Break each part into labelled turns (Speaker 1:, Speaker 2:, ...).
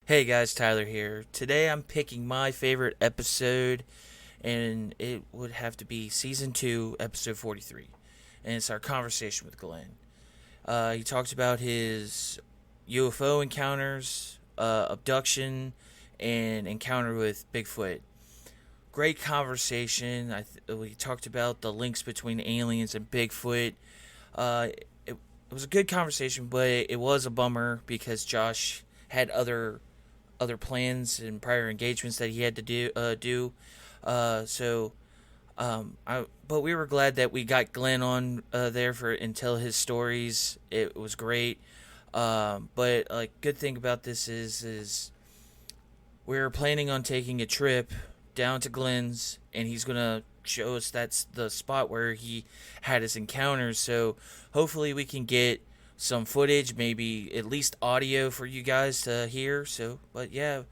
Speaker 1: Hey guys, Tyler here. Today I'm picking my favorite episode, and it would have to be Season 2, Episode 43. And it's our conversation with Glenn. He talked about his UFO encounters, abduction, and encounter with Bigfoot. Great conversation. We talked about the links between aliens and Bigfoot. It was a good conversation, but it was a bummer because Josh had other plans and prior engagements that he had to do. But we were glad that we got Glenn on there for and tell his stories. It was great. But good thing about this is we're planning on taking a trip down to Glenn's, and he's gonna show us that's the spot where he had his encounters. So hopefully we can get some footage, maybe at least audio for you guys to hear. So, but yeah,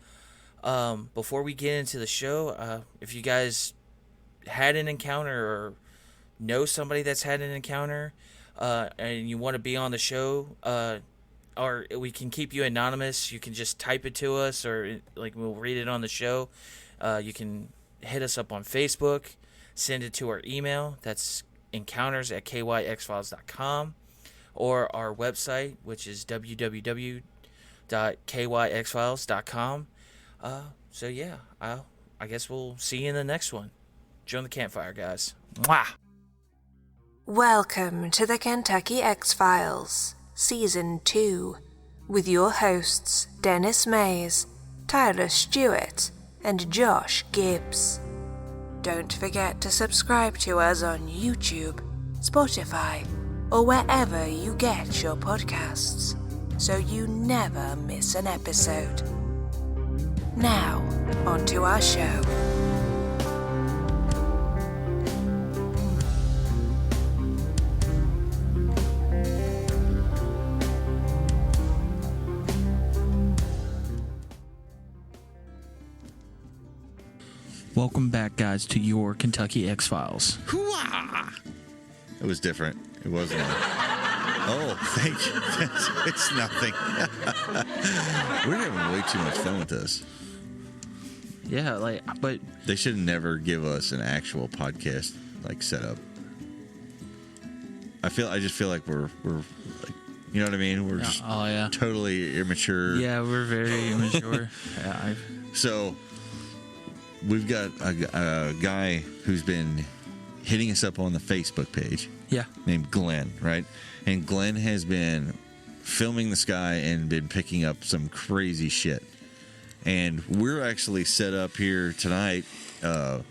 Speaker 1: before we get into the show, if you guys had an encounter or know somebody that's had an encounter, and you want to be on the show, or we can keep you anonymous, you can just type it to us, or we'll read it on the show. You can hit us up on Facebook, send it to our email. That's encounters@kyxfiles.com. or our website, which is www.kyxfiles.com. So yeah, I guess we'll see you in the next one. Join the campfire, guys. Mwah!
Speaker 2: Welcome to the Kentucky X-Files, Season 2, with your hosts Dennis Mays, Tyler Stewart, and Josh Gibbs. Don't forget to subscribe to us on YouTube, Spotify, or wherever you get your podcasts, so you never miss an episode. Now, on to our show.
Speaker 1: Welcome back, guys, to your Kentucky X-Files.
Speaker 3: Hoo-ah! It was different. It wasn't. Oh, thank you. It's nothing. We're having way too much fun with this.
Speaker 1: Yeah, but
Speaker 3: They should never give us an actual podcast setup. I just feel like we're you know what I mean? We're just totally immature.
Speaker 1: Yeah, we're very immature. Yeah,
Speaker 3: So we've got a guy who's been hitting us up on the Facebook page.
Speaker 1: Yeah.
Speaker 3: Named Glenn, right? And Glenn has been filming the sky and been picking up some crazy shit. And we're actually set up here tonight out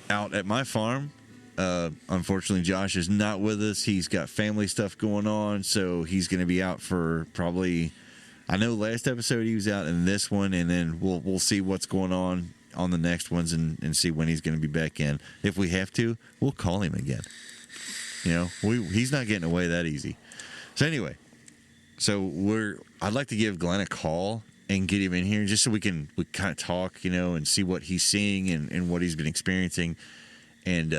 Speaker 3: at my farm. Unfortunately, Josh is not with us. He's got family stuff going on, so he's going to be out for probably, I know last episode he was out in this one, and then we'll see what's going on the next ones and see when he's going to be back in. If we have to, we'll call him again. You know, he's not getting away that easy. So anyway, I'd like to give Glenn a call and get him in here just so we kind of talk, and see what he's seeing and what he's been experiencing. And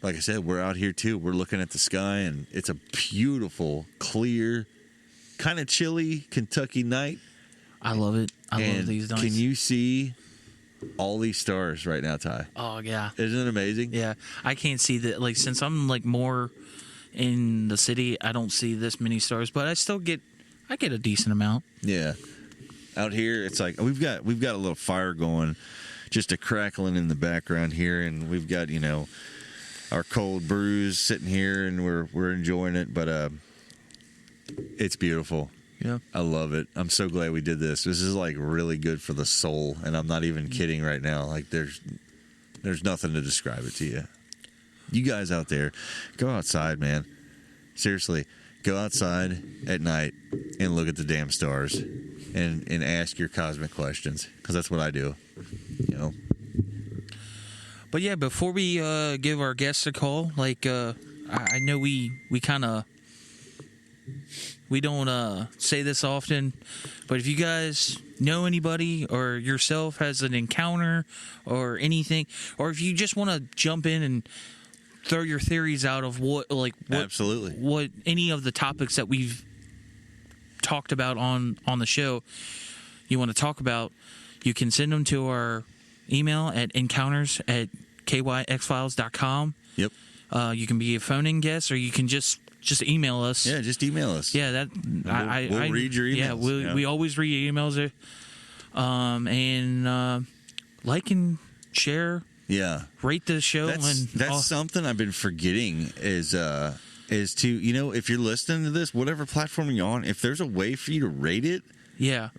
Speaker 3: like I said, we're out here too. We're looking at the sky, and it's a beautiful, clear, kind of chilly Kentucky night.
Speaker 1: I love it. I love these nights.
Speaker 3: Can you see all these stars right now, Ty?
Speaker 1: Oh, yeah.
Speaker 3: Isn't it amazing?
Speaker 1: Yeah. I can't see that. Since I'm more in the city, I don't see this many stars, but I get a decent amount.
Speaker 3: Yeah. Out here, it's like we've got a little fire going, just a crackling in the background here, and we've got, our cold brews sitting here, and we're enjoying it, but it's beautiful.
Speaker 1: Yeah.
Speaker 3: I love it. I'm so glad we did this. This is really good for the soul, and I'm not even kidding right now. There's nothing to describe it to you. You guys out there, go outside, man. Seriously, go outside at night and look at the damn stars and ask your cosmic questions, because that's what I do.
Speaker 1: But yeah, before we give our guests a call, I know we kind of, we don't say this often, but if you guys know anybody or yourself has an encounter or anything, or if you just want to jump in and throw your theories out of what
Speaker 3: absolutely,
Speaker 1: what any of the topics that we've talked about on the show, you want to talk about, you can send them to our email at encounters@kyxfiles.com.
Speaker 3: Yep.
Speaker 1: You can be a phone-in guest, or you can just email us.
Speaker 3: Yeah, just email us.
Speaker 1: Yeah,
Speaker 3: We'll read your emails.
Speaker 1: Yeah, we always read your emails. And like and share.
Speaker 3: Yeah.
Speaker 1: Rate the show.
Speaker 3: That's something I've been forgetting is to, if you're listening to this, whatever platform you're on, if there's a way for you to rate it,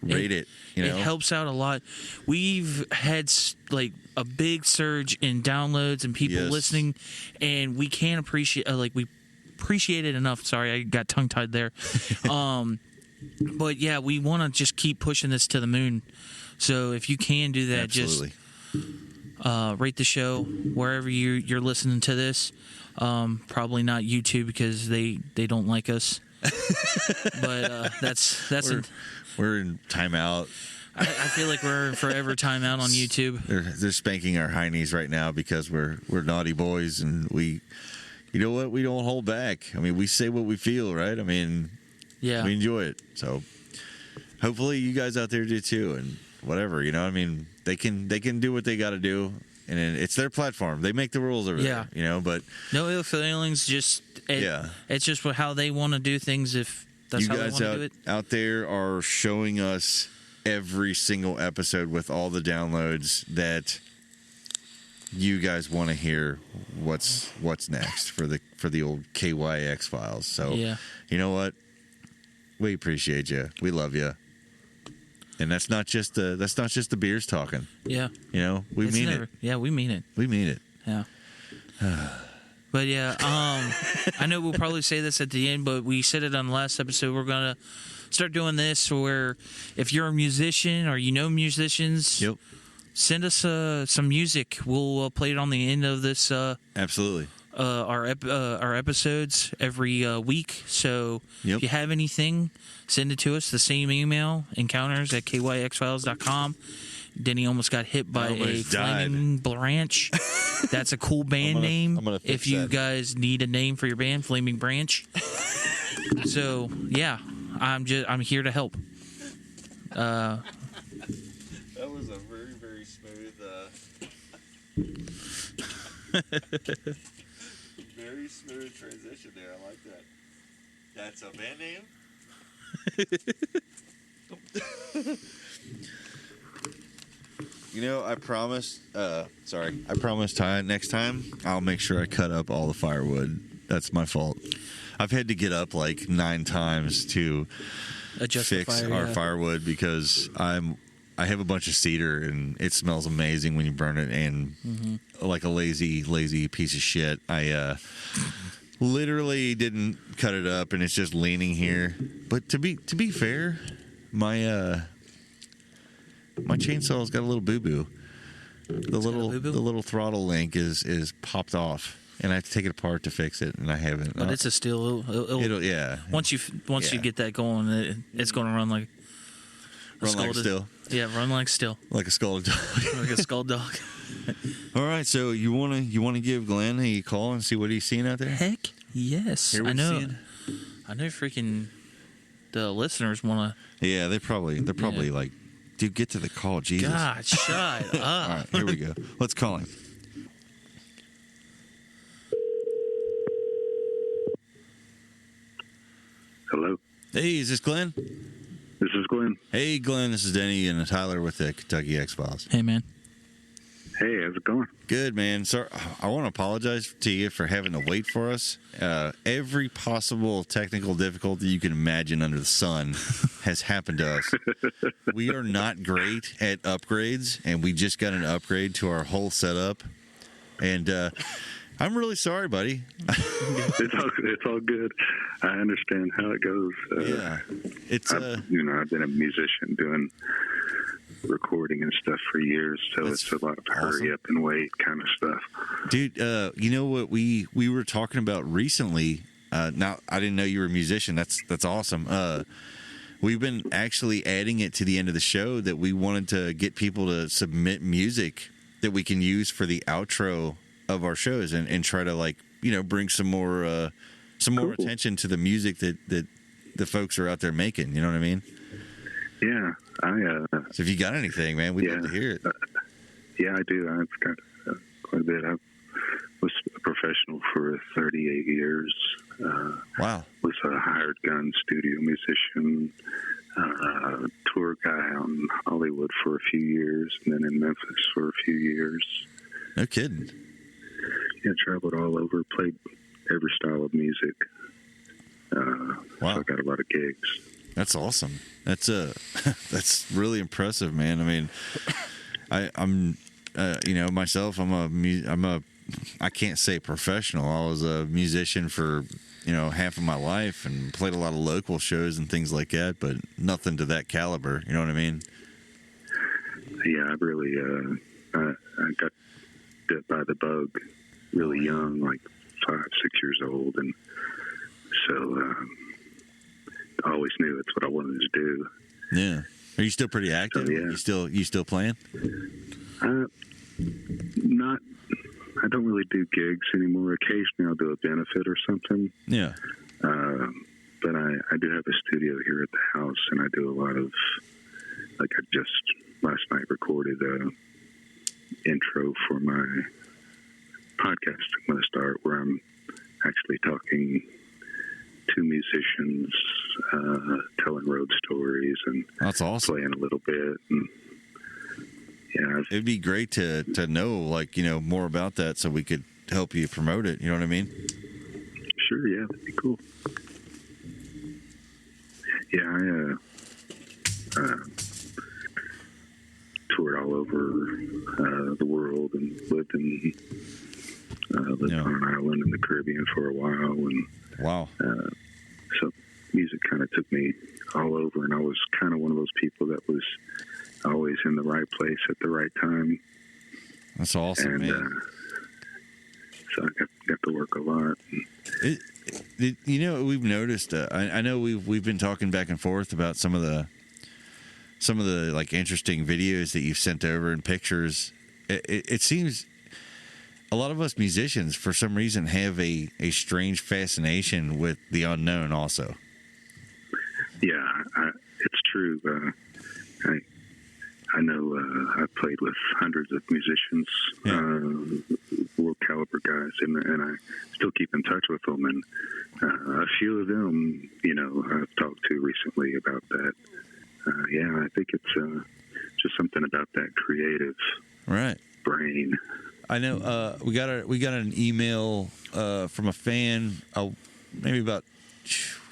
Speaker 3: rate it.
Speaker 1: It helps out a lot. We've had like a big surge in downloads and people listening, and we can't appreciate we appreciate it enough. Sorry, I got tongue tied there. But yeah, we want to just keep pushing this to the moon. So if you can do that,
Speaker 3: absolutely.
Speaker 1: Just rate the show wherever you're listening to this. Probably not YouTube because they don't like us. But
Speaker 3: we're in timeout.
Speaker 1: I feel like we're in forever timeout on YouTube.
Speaker 3: They're spanking our heinies right now because we're naughty boys, and we don't hold back. I mean, we say what we feel, right? I mean,
Speaker 1: yeah,
Speaker 3: we enjoy it. So hopefully you guys out there do too, and whatever, I mean, they can do what they got to do, and it's their platform. They make the rules over there, but
Speaker 1: no ill feelings. It's just how they want to do things. If that's how they want to do it.
Speaker 3: You guys out there are showing us every single episode with all the downloads that you guys want to hear what's next for the old KYX files. So you know what? We appreciate you. We love you. And that's not just the beers talking.
Speaker 1: Yeah.
Speaker 3: We mean it.
Speaker 1: Yeah, we mean it.
Speaker 3: We mean it.
Speaker 1: Yeah. But yeah, I know we'll probably say this at the end, but we said it on the last episode. We're gonna start doing this where if you're a musician or musicians, send us some music. We'll play it on the end of this.
Speaker 3: Absolutely.
Speaker 1: Our episodes every week. So if you have anything, send it to us. The same email, encounters@kyxfiles.com. Denny almost got hit by a flaming branch. That's a cool band name. If you guys need a name for your band, Flaming Branch. So yeah, I'm here to help.
Speaker 3: That was a very, very smooth. Very smooth transition there. I like that. That's a band name? I promised, next time I'll make sure I cut up all the firewood. That's my fault. I've had to get up like 9 times to fix our firewood because I have a bunch of cedar and it smells amazing when you burn it, and like a lazy piece of shit. I literally didn't cut it up and it's just leaning here. But to be fair, my chainsaw's got a little boo-boo. The little throttle link is popped off, and I have to take it apart to fix it, and I haven't.
Speaker 1: But it's a steel. It'll Once you get that going, it's going to run like
Speaker 3: steel.
Speaker 1: Yeah, run like steel.
Speaker 3: Like a skull dog.
Speaker 1: Like a skull dog.
Speaker 3: All right, so you wanna give Glenn a call and see what he's seeing out there?
Speaker 1: Heck yes, I know. I know. Freaking the listeners want to.
Speaker 3: Yeah, they're probably like, dude, get to the call, Jesus.
Speaker 1: God, shut up.
Speaker 3: All right, here we go. Let's call him.
Speaker 4: Hello.
Speaker 3: Hey, is this Glenn?
Speaker 4: This is Glenn.
Speaker 3: Hey, Glenn, this is Denny and Tyler with the Kentucky X-Files.
Speaker 1: Hey, man.
Speaker 4: Hey, how's it going?
Speaker 3: Good, man. Sorry, I want to apologize to you for having to wait for us. Every possible technical difficulty you can imagine under the sun has happened to us. We are not great at upgrades, and we just got an upgrade to our whole setup. And I'm really sorry, buddy.
Speaker 4: It's all good. I understand how it goes.
Speaker 3: I've
Speaker 4: been a musician doing recording and stuff for years, so it's a lot of hurry up and wait kind of stuff.
Speaker 3: Dude, you know what we were talking about recently? Now, I didn't know you were a musician. That's awesome. We've been actually adding it to the end of the show that we wanted to get people to submit music that we can use for the outro of our shows and try to bring some more
Speaker 4: Cool.
Speaker 3: attention to the music that the folks are out there making. You know what I mean?
Speaker 4: Yeah, I
Speaker 3: So if you got anything, man, we'd love to hear it.
Speaker 4: Yeah, I do. I've got quite a bit. I was a professional for 38 years.
Speaker 3: Wow.
Speaker 4: Was a hired gun studio musician, tour guy out in Hollywood for a few years, and then in Memphis for a few years.
Speaker 3: No kidding.
Speaker 4: Yeah, traveled all over, played every style of music.
Speaker 3: Wow.
Speaker 4: So I got a lot of gigs.
Speaker 3: That's awesome. That's that's really impressive, man. I mean, I'm myself. I can't say professional. I was a musician for half of my life and played a lot of local shows and things like that, but nothing to that caliber. You know what I mean?
Speaker 4: Yeah, I really I got bit by the bug really young, like 5, 6 years old, and so I always knew it's what I wanted to do.
Speaker 3: Yeah. Are you still pretty active?
Speaker 4: So, yeah.
Speaker 3: You still playing?
Speaker 4: Not. I don't really do gigs anymore. Occasionally, I'll do a benefit or something.
Speaker 3: Yeah.
Speaker 4: But I do have a studio here at the house, and I do a lot of, like, I just last night recorded a intro for my podcast I'm going to start, where I'm actually talking to musicians, telling road stories, and
Speaker 3: that's awesome.
Speaker 4: Playing a little bit. And yeah,
Speaker 3: it'd be great to know, like, more about that, so we could help you promote it. You know what I mean?
Speaker 4: Sure. Yeah, that'd be cool. Yeah, I toured all over the world and lived on an island in the Caribbean for a while, and
Speaker 3: wow.
Speaker 4: So music kind of took me all over, and I was kind of one of those people that was always in the right place at the right time.
Speaker 3: That's awesome,
Speaker 4: and,
Speaker 3: man.
Speaker 4: So I got to work a lot.
Speaker 3: We've noticed. I know we've been talking back and forth about some of the like interesting videos that you've sent over and pictures. It seems a lot of us musicians, for some reason, have a strange fascination with the unknown also.
Speaker 4: Yeah, it's true. I know I've played with hundreds of musicians, world caliber guys, and I still keep in touch with them. And a few of them, I've talked to recently about that. I think it's just something about that creative brain.
Speaker 3: I know we got an email from a fan maybe about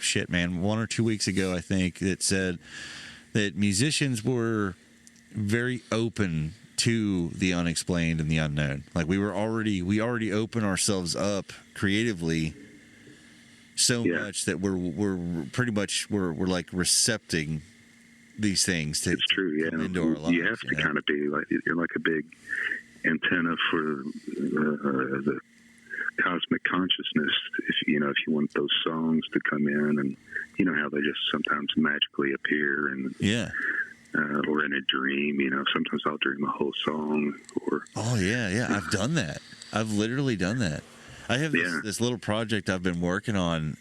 Speaker 3: 1 or 2 weeks ago, I think, that said that musicians were very open to the unexplained and the unknown. Like we already open ourselves up creatively so much that we're pretty much we're like recepting these things to,
Speaker 4: it's true, yeah.
Speaker 3: come into our lives.
Speaker 4: You have to kind of be like, you're like a big antenna for the cosmic consciousness. If you want those songs to come in, and how they just sometimes magically appear, and or in a dream. Sometimes I'll dream a whole song. Or
Speaker 3: I've done that. I've literally done that. I have this little project I've been working on,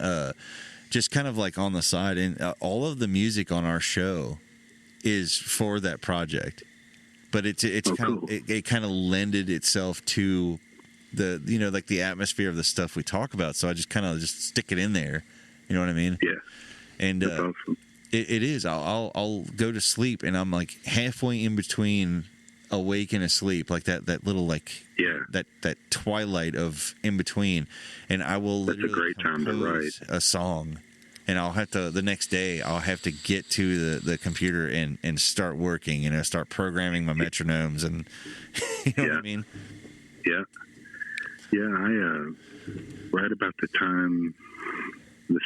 Speaker 3: just kind of like on the side, and all of the music on our show is for that project. But it's kind of it kind of lended itself to the like the atmosphere of the stuff we talk about. So I just kind of just stick it in there. You know what I mean?
Speaker 4: Yeah.
Speaker 3: And
Speaker 4: that's awesome.
Speaker 3: It is. I'll go to sleep, and I'm like halfway in between awake and asleep, like that little that twilight of in between, and I will.
Speaker 4: That's a great time to write
Speaker 3: a song, and I'll have to the next day. I'll have to get to the computer and start working, start programming my metronomes, and you know what I mean.
Speaker 4: Yeah. I right about the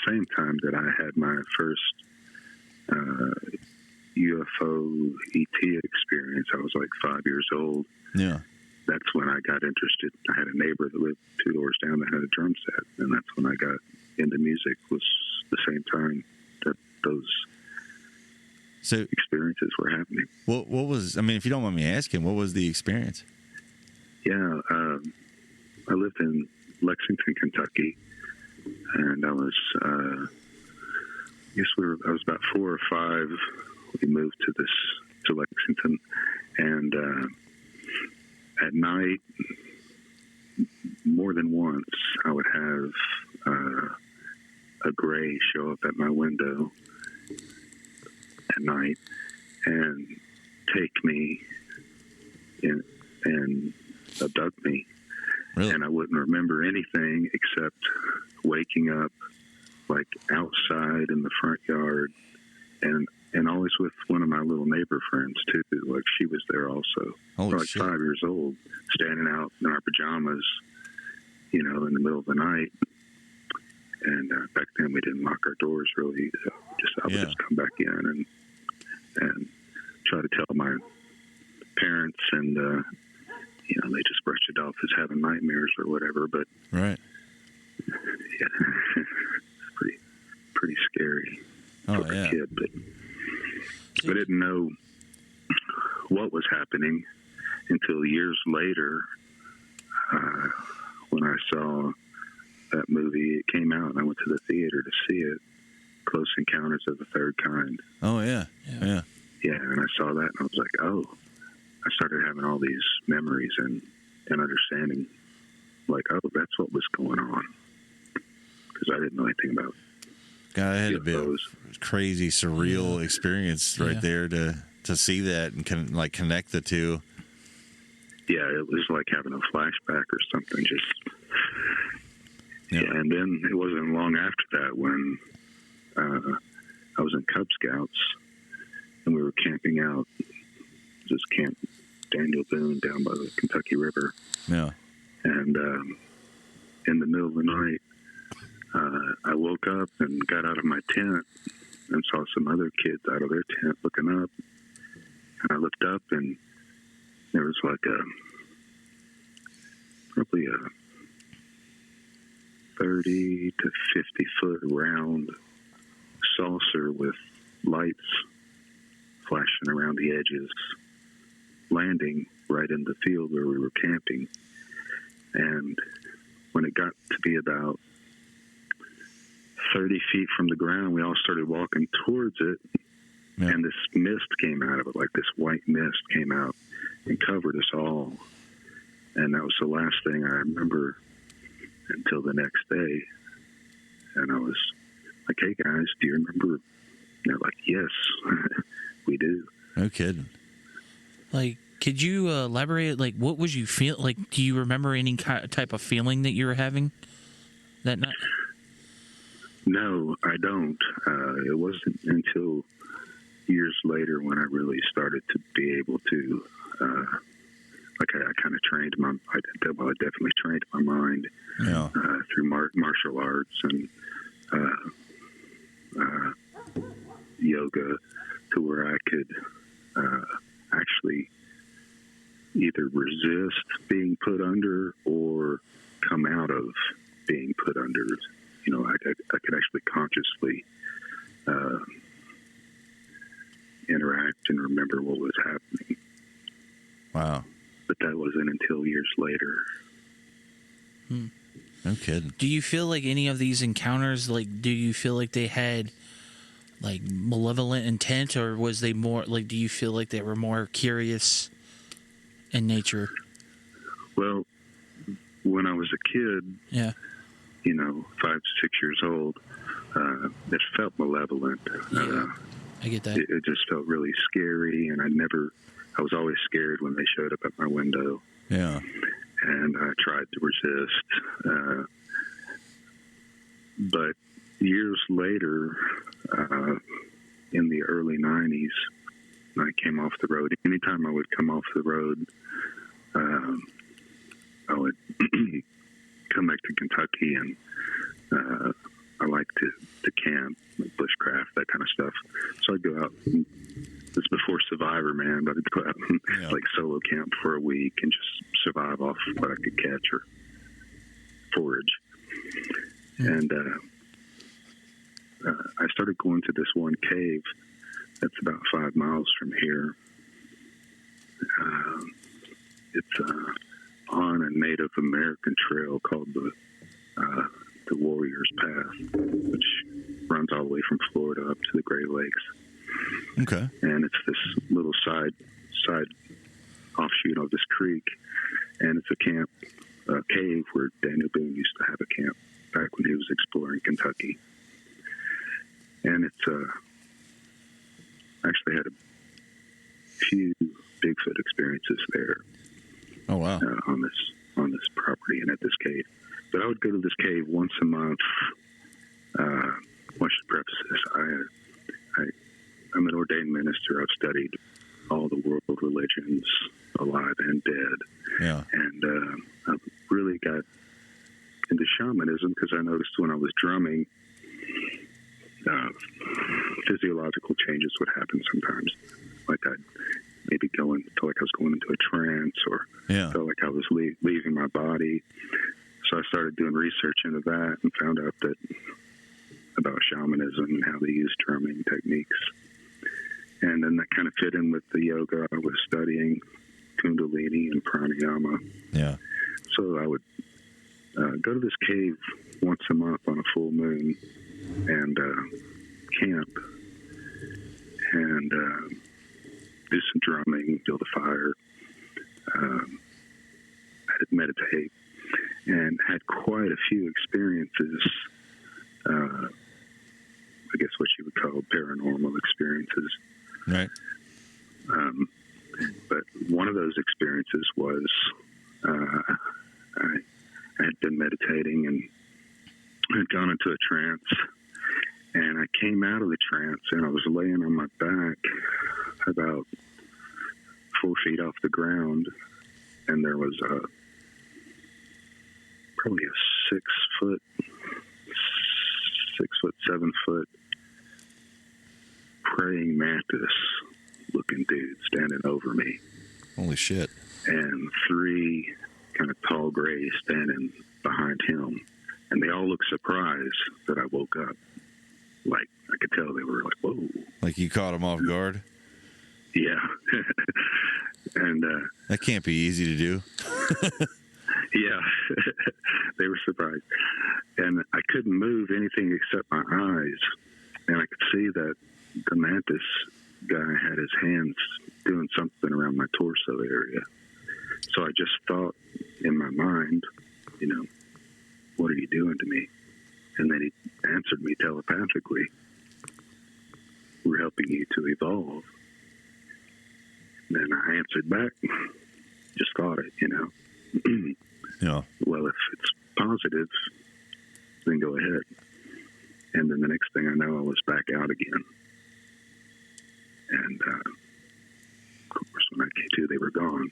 Speaker 4: same time that I had my first UFO ET experience. I was like 5 years old.
Speaker 3: Yeah.
Speaker 4: That's when I got interested. I had a neighbor that lived 2 doors down that had a drum set, and that's when I got into music. Was the same time that those experiences were happening.
Speaker 3: What was? I mean, if you don't mind me asking, what was the experience?
Speaker 4: Yeah, I lived in Lexington, Kentucky, and I was. I was about 4 or 5. We moved to this to Lexington, and at night, more than once, I would have a gray show up at my window at night and take me in, and abduct me.
Speaker 3: Really?
Speaker 4: And I wouldn't remember anything except waking up like outside in the front yard, and always with one of my little neighbor friends too. Like she was there also.
Speaker 3: Holy
Speaker 4: We're like
Speaker 3: shit.
Speaker 4: 5 years old, standing out in our pajamas, in the middle of the night. And back then we didn't lock our doors really. I would just come back in and try to tell my parents, and they just brushed it off as having nightmares or whatever. But
Speaker 3: Right.
Speaker 4: yeah, it's pretty scary
Speaker 3: Oh,
Speaker 4: for
Speaker 3: yeah.
Speaker 4: a kid. But I didn't know what was happening until years later, when I saw that movie. It came out, and I went to the theater to see it, Close Encounters of the Third Kind.
Speaker 3: Oh, yeah. Yeah.
Speaker 4: Yeah, and I saw that, and I was like, oh. I started having all these memories and understanding, like, oh, that's what was going on. Because I didn't know anything about
Speaker 3: God, I had to be a
Speaker 4: UFOs.
Speaker 3: crazy, surreal experience right
Speaker 1: Yeah.
Speaker 3: there to see that and connect the two.
Speaker 4: Yeah, it was like having a flashback or something.
Speaker 3: Yeah.
Speaker 4: Yeah, and then it wasn't long after that when I was in Cub Scouts, and we were camping out. This Camp Daniel Boone down by the Kentucky River.
Speaker 3: Yeah.
Speaker 4: And in the middle of the night, I woke up and got out of my tent and saw some other kids out of their tent looking up. And I looked up, and there was like probably a 30 to 50 foot round saucer with lights flashing around the edges, landing right in the field where we were camping. And when it got to be about 30 feet from the ground, we all started walking towards it.
Speaker 3: Yeah.
Speaker 4: And this mist came out of it, like this white mist came out and covered us all. And that was the last thing I remember until the next day. And I was like, hey guys, do you remember? And they're like, yes, we do.
Speaker 3: No kidding.
Speaker 1: Like, could you elaborate? Like, what was you feel? Like, do you remember any type of feeling that you were having that night?
Speaker 4: No, I don't. It wasn't until years later when I really started to be able to, I kind of trained I definitely trained my mind
Speaker 3: Yeah.
Speaker 4: through martial arts and yoga, to where I could actually either resist being put under or come out of being put under. I could actually consciously interact and remember what was happening.
Speaker 3: Wow.
Speaker 4: But that wasn't until years later.
Speaker 3: No kidding.
Speaker 1: Do you feel like any of these encounters, like, do you feel like they had, like, malevolent intent, or was they more, like, do you feel like they were more curious in nature?
Speaker 4: Well, when I was a kid,
Speaker 1: Yeah.
Speaker 4: 5 to 6 years old, it felt malevolent.
Speaker 1: Yeah. I get that.
Speaker 4: It just felt really scary, and I was always scared when they showed up at my window.
Speaker 3: Yeah.
Speaker 4: And I tried to resist. But years later, in the early 90s, when I came off the road, anytime I would come off the road, I would come back to Kentucky, and I like to camp, bushcraft, that kind of stuff. So I'd go out. This is before Survivor, man, but I'd go out and like solo camp for a week and just survive off what I could catch or forage. And I started going to this one cave that's about 5 miles from here. It's on a Native American trail called the Warrior's Path, which runs all the way from Florida up to the Great Lakes.
Speaker 3: Okay.
Speaker 4: And it's this little side offshoot of this creek, and it's a cave where Daniel Boone used to have a camp back when he was exploring Kentucky. And it's actually had a few Bigfoot experiences there.
Speaker 3: Oh wow!
Speaker 4: On this property and at this cave. But I would go to this cave once a month. I should preface this. I'm an ordained minister. I've studied all the world religions, alive and dead.
Speaker 3: Yeah.
Speaker 4: And I really got into shamanism because I noticed when I was drumming, physiological changes would happen sometimes. Like I'd maybe feel like I was going into a trance, or felt like I was leaving my body. So I started doing research into that and found out about shamanism and how they use drumming techniques. And then that kind of fit in with the yoga I was studying, Kundalini and pranayama.
Speaker 3: Yeah.
Speaker 4: So I would go to this cave once a month on a full moon and camp and do some drumming, build a fire, meditate, and had quite a few experiences, I guess what you would call paranormal experiences.
Speaker 3: Right.
Speaker 4: But one of those experiences was I had been meditating and had gone into a trance, and I came out of the trance and I was laying on my back about 4 feet off the ground, and there was probably a 7 foot praying mantis looking dude standing over me.
Speaker 3: Holy shit.
Speaker 4: And 3 kind of tall grays standing behind him. And they all looked surprised that I woke up. Like, I could tell they were like, whoa.
Speaker 3: Like you caught them off guard?
Speaker 4: Yeah. And
Speaker 3: that can't be easy to do.
Speaker 4: yeah. They were surprised. And I couldn't move anything except my eyes. And I could see that the mantis guy had his hands doing something around my torso area. So I just thought in my mind, what are you doing to me? And then he answered me telepathically, we're helping you to evolve. And then I answered back, just thought it,
Speaker 3: Yeah.
Speaker 4: Well, if it's positive, then go ahead. And then the next thing I know, I was back out again. And, of course, when I came to, they were gone.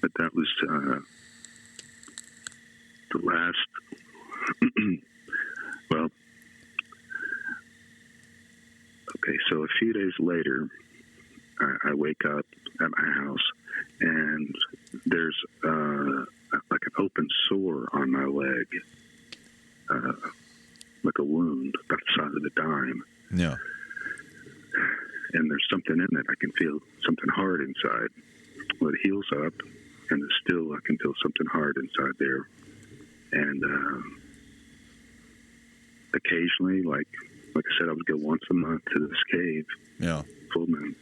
Speaker 4: But that was the last, well, okay, so a few days later, I wake up at my house, and there's like an open sore on my leg, like a wound about the size of a dime.
Speaker 3: Yeah.
Speaker 4: And there's something in it. I can feel something hard inside. Well, it heals up, and it's still I can feel something hard inside there. And occasionally, like I said, I would go once a month to this cave, full moon.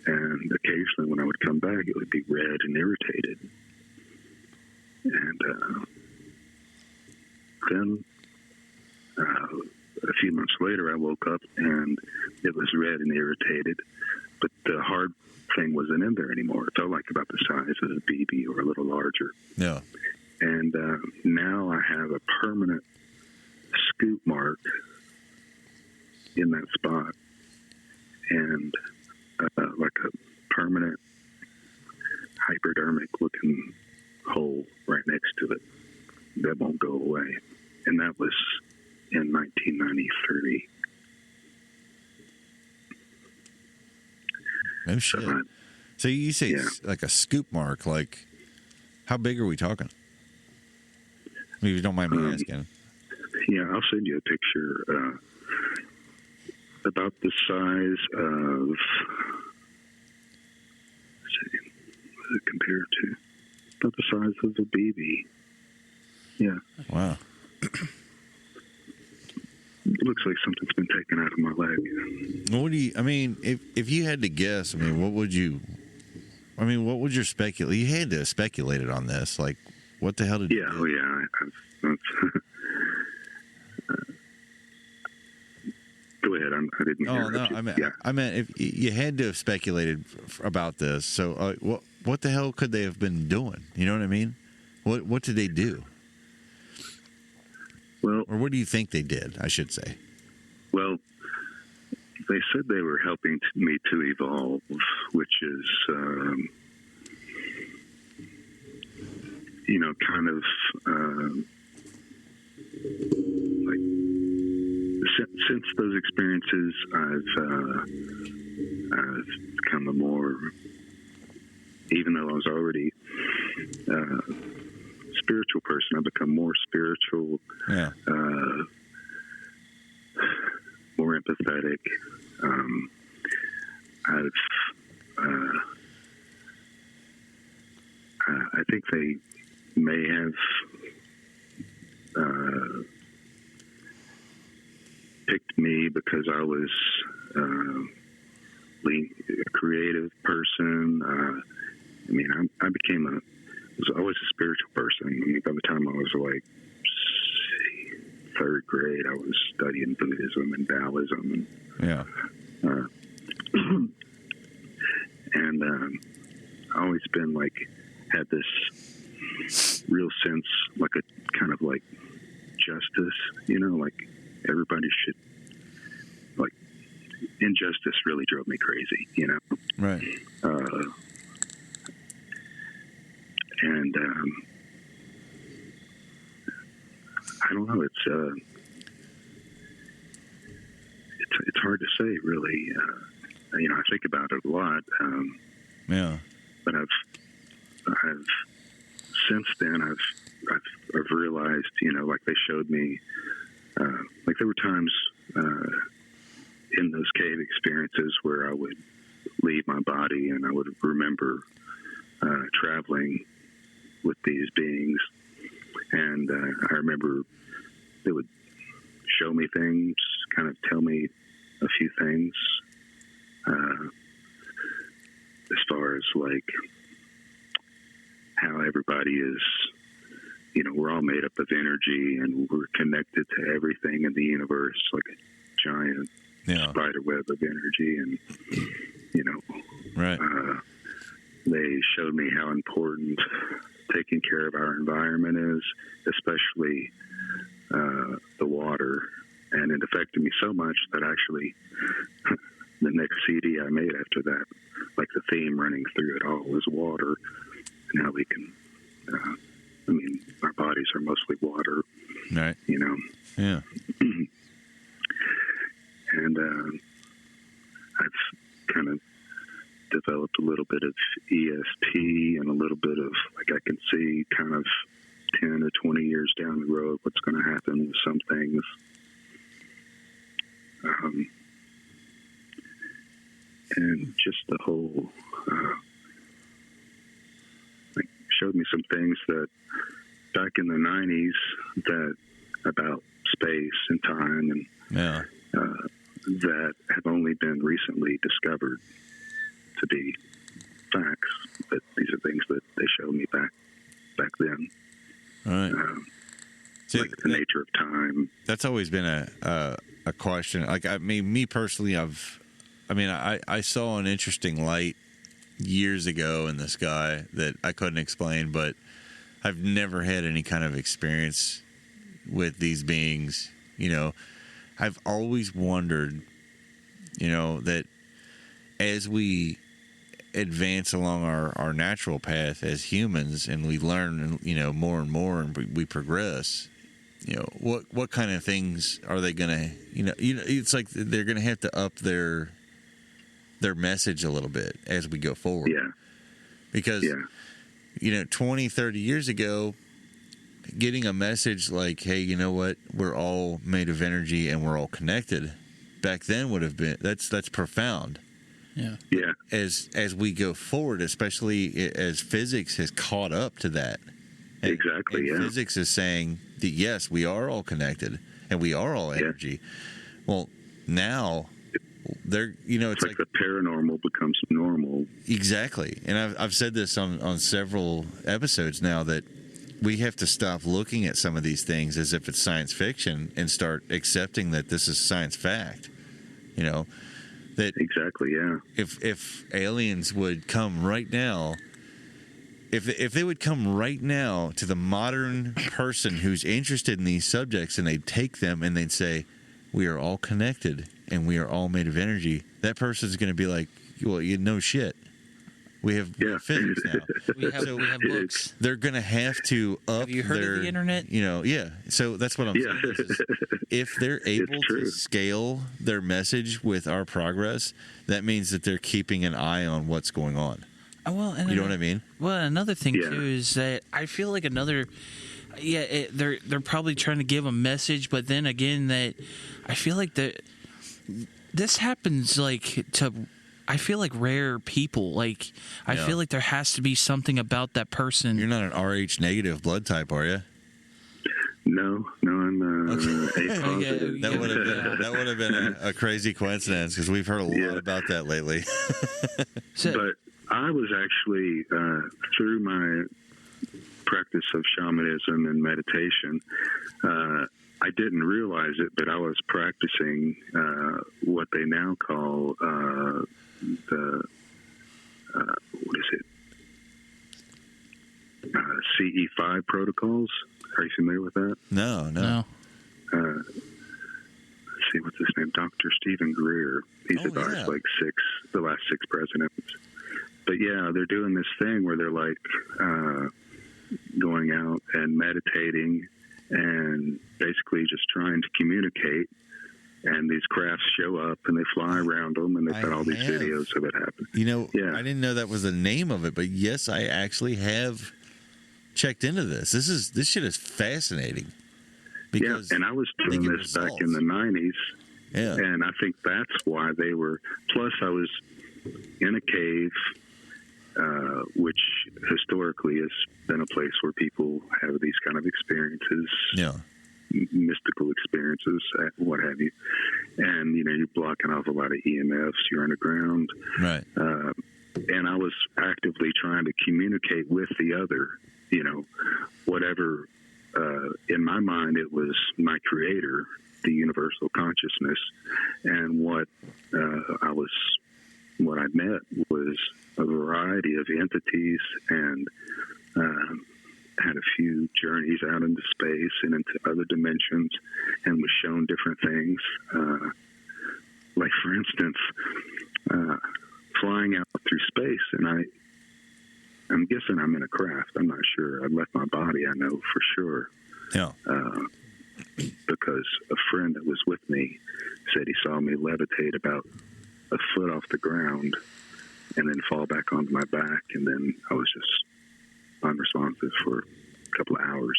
Speaker 4: And occasionally, when I would come back, it would be red and irritated. And then a few months later, I woke up and it was red and irritated, but the hard thing wasn't in there anymore. It felt like about the size of a BB or a little larger.
Speaker 3: Yeah.
Speaker 4: And now I have a permanent scoop mark in that spot, and like a permanent hypodermic looking hole right next to it that won't go away. And that was in 1993.
Speaker 3: Oh, shit. So you say it's like a scoop mark. Like, how big are we talking? I mean, if you don't mind me asking.
Speaker 4: Yeah, I'll send you a picture. About the size of, let's see, what does it compare to? About the size of a BB. Yeah.
Speaker 3: Wow.
Speaker 4: A looks like something's been taken out of my leg.
Speaker 3: What do you? I mean, if you had to guess, I mean, what would you? I mean, what would your speculate? You had to have speculated on this. Like, what the hell did?
Speaker 4: Yeah, oh yeah. Go ahead. I didn't.
Speaker 3: Oh no, I meant if you had to have speculated about this. So, what the hell could they have been doing? You know what I mean? What did they do?
Speaker 4: Well,
Speaker 3: or what do you think they did? I should say.
Speaker 4: Well, they said they were helping me to evolve, which is, kind of like since those experiences, I've become a more, even though I was already spiritual person, I've become more spiritual, more empathetic. I think they may have picked me because I was a creative person. I mean, I was always a spiritual person. I mean, by the time I was like third grade, I was studying Buddhism and Taoism, and I always been like had this real sense, like a kind of like justice, like everybody should, like injustice really drove me crazy,
Speaker 3: Right.
Speaker 4: And I don't know. It's hard to say, really. I think about it a lot. But I've since then I've realized, like they showed me, like there were times in those cave experiences where I would leave my body and I would remember traveling with these beings, and I remember they would show me things, kind of tell me a few things as far as like how everybody is, we're all made up of energy and we're connected to everything in the universe, like a giant spider web of energy. And
Speaker 3: right.
Speaker 4: They showed me how important taking care of our environment is, especially the water. And it affected me so much that actually the next CD I made after that, like the theme running through it all was water, and how we can, our bodies are mostly water,
Speaker 3: right?
Speaker 4: Yeah. And I've kind of developed a little bit of ESP and a little bit of, like, I can see kind of 10 or 20 years down the road what's going to happen with some things. And just the whole, like, showed me some things that back in the 90s that about space and time and that have only been recently discovered to be facts, but these are things that they showed me back then.
Speaker 3: All right.
Speaker 4: Like the nature of time.
Speaker 3: That's always been a question. Like, I mean, me personally, I saw an interesting light years ago in the sky that I couldn't explain, but I've never had any kind of experience with these beings. I've always wondered, that as we advance along our natural path as humans and we learn, more and more, and we progress, what kind of things are they going to, it's like they're going to have to up their message a little bit as we go forward.
Speaker 4: Yeah.
Speaker 3: Because, 20, 30 years ago, getting a message like, hey, you know what, we're all made of energy and we're all connected, back then would have been, that's profound.
Speaker 1: Yeah.
Speaker 4: Yeah.
Speaker 3: As we go forward, especially as physics has caught up to that.
Speaker 4: Exactly,
Speaker 3: and physics is saying that, yes, we are all connected and we are all energy. Well, now they're, it's
Speaker 4: It's like the paranormal becomes normal.
Speaker 3: exactly. And I've said this on several episodes now that we have to stop looking at some of these things as if it's science fiction and start accepting that this is science fact. That
Speaker 4: Exactly, yeah.
Speaker 3: if aliens would come right now, if they would come right now to the modern person who's interested in these subjects, and they'd take them and they'd say, we are all connected and we are all made of energy, that person's going to be like, well, you know, shit. We have physics now.
Speaker 1: We have books.
Speaker 3: They're going to have to up
Speaker 1: Have you heard of the internet?
Speaker 3: Yeah. So that's what I'm saying. Is if they're able to scale their message with our progress, that means that they're keeping an eye on what's going on.
Speaker 1: Well, and
Speaker 3: you know what I mean?
Speaker 1: Well, another thing too is that I feel like they're probably trying to give a message, but then again, that I feel like this happens I feel like rare people. Like, I feel like there has to be something about that person.
Speaker 3: You're not an Rh negative blood type, are you?
Speaker 4: No, I'm A positive.
Speaker 3: That would have been a crazy coincidence, because we've heard a lot about that lately.
Speaker 4: But I was actually through my practice of shamanism and meditation. I didn't realize it, but I was practicing what they now call the what is it? CE5 protocols. Are you familiar with that?
Speaker 3: No.
Speaker 4: Let's see, what's his name? Dr. Stephen Greer. He's advised the last six presidents. But yeah, they're doing this thing where they're like going out and meditating and basically just trying to communicate. And these crafts show up and they fly around them, and they've got all these videos of it happen.
Speaker 3: I didn't know that was the name of it, but yes, I actually have checked into this. This shit is fascinating. Because
Speaker 4: and I was doing this back in the 90s.
Speaker 3: Yeah.
Speaker 4: And I think that's why they were. Plus, I was in a cave, which historically has been a place where people have these kind of experiences.
Speaker 3: Yeah.
Speaker 4: Mystical experiences, what have you. And, you're blocking off a lot of EMFs, you're underground.
Speaker 3: Right.
Speaker 4: And I was actively trying to communicate with the other, whatever. In my mind, it was my creator, the universal consciousness. And what I met was a variety of entities, and had a few journeys out into space and into other dimensions, and was shown different things. Like, for instance, flying out through space, and I'm guessing I'm in a craft. I'm not sure. I left my body, I know for sure.
Speaker 3: Yeah.
Speaker 4: Because a friend that was with me said he saw me levitate about a foot off the ground and then fall back onto my back, and then I was just unresponsive for a couple of hours.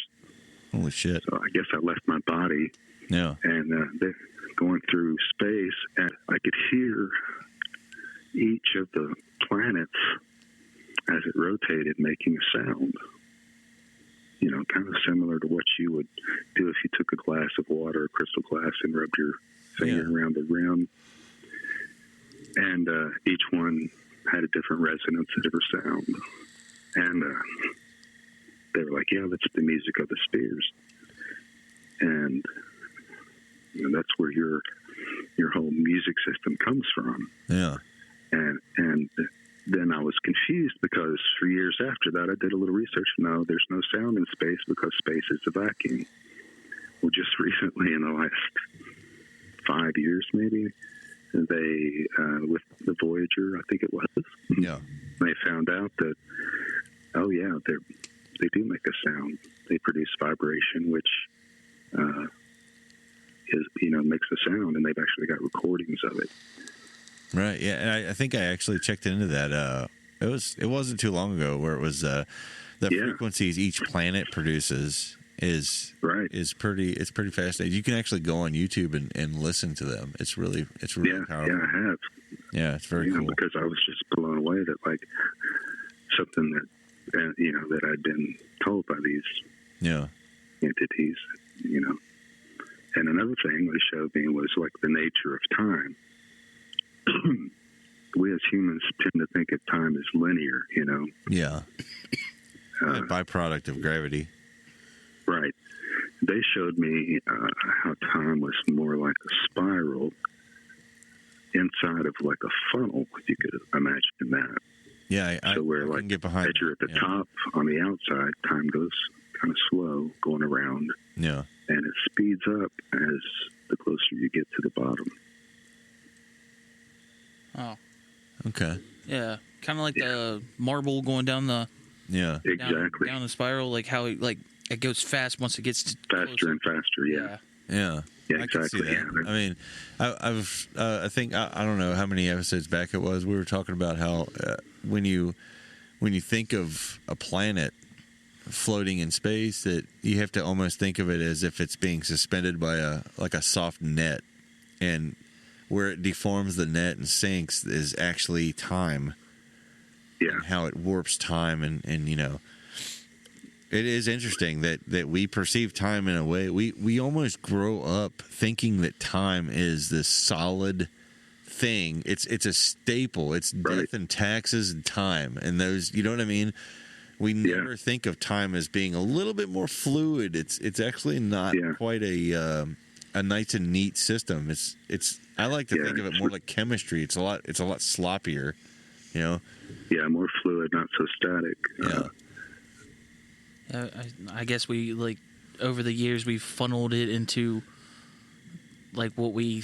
Speaker 3: Holy shit.
Speaker 4: So I guess I left my body.
Speaker 3: Yeah.
Speaker 4: And they're going through space, and I could hear each of the planets as it rotated making a sound. Kind of similar to what you would do if you took a glass of water, a crystal glass, and rubbed your finger around the rim. And each one had a different resonance, a different sound. And they were like, yeah, that's the music of the spheres. And that's where your whole music system comes from.
Speaker 3: Yeah.
Speaker 4: And then I was confused, because for years after that, I did a little research. No, there's no sound in space, because space is a vacuum. Well, just recently, in the last 5 years, maybe, they, with the Voyager, I think it was, they found out that, they do make a sound. They produce vibration, which makes a sound, and they've actually got recordings of it.
Speaker 3: Right. Yeah, and I think I actually checked into that. It wasn't too long ago, where it was the frequencies each planet produces is pretty fascinating. You can actually go on YouTube and listen to them. It's really powerful.
Speaker 4: Yeah, I have.
Speaker 3: Yeah, it's very cool.
Speaker 4: Because I was just blown away that, like, something that that I'd been told by these entities, And another thing they showed me was like the nature of time. We as humans tend to think of time as linear, you know.
Speaker 3: Yeah. A byproduct of gravity.
Speaker 4: Right. They showed me how time was more like a spiral inside of like a funnel, if you could imagine that.
Speaker 3: Yeah,
Speaker 4: so where
Speaker 3: I
Speaker 4: like
Speaker 3: can get behind
Speaker 4: as you're at the top on the outside, time goes kind of slow going around.
Speaker 3: Yeah.
Speaker 4: And it speeds up as the closer you get to the bottom.
Speaker 1: Oh.
Speaker 3: Okay.
Speaker 1: Yeah. Kind of like the marble going down the
Speaker 4: exactly
Speaker 1: down the spiral, like how it goes fast once it gets to
Speaker 4: faster
Speaker 1: closer.
Speaker 4: and faster. Yeah.
Speaker 3: I
Speaker 4: exactly.
Speaker 3: can see that.
Speaker 4: Yeah.
Speaker 3: I mean, I think I don't know how many episodes back it was. We were talking about how when you think of a planet floating in space, that you have to almost think of it as if it's being suspended by a soft net, and where it deforms the net and sinks is actually time.
Speaker 4: Yeah.
Speaker 3: And how it warps time, and you know, it is interesting that we perceive time in a way. We almost grow up thinking that time is this solid thing. It's a staple. It's death and taxes and time, and those, you know what I mean? We never think of time as being a little bit more fluid. It's actually not quite a nice and neat system. It's I like to think of it more like chemistry. It's a lot sloppier, you know.
Speaker 4: Yeah, more fluid, not so static.
Speaker 1: I guess we, like, over the years we've funneled it into like what we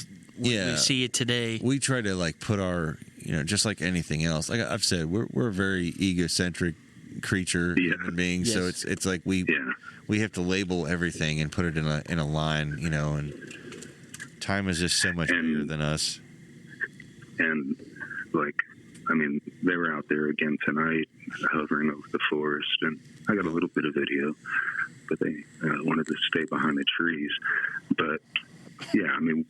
Speaker 1: see it today. We try to like put our, you know, just like anything else. Like I've said, we're a very egocentric creature, human beings. So it's like we have to label everything and put it in a line, you know. And time is just so much bigger than us. And like, I mean, they were out there again tonight, hovering over the forest, and I got a little bit of video, but they wanted to stay behind the trees. But yeah, I mean,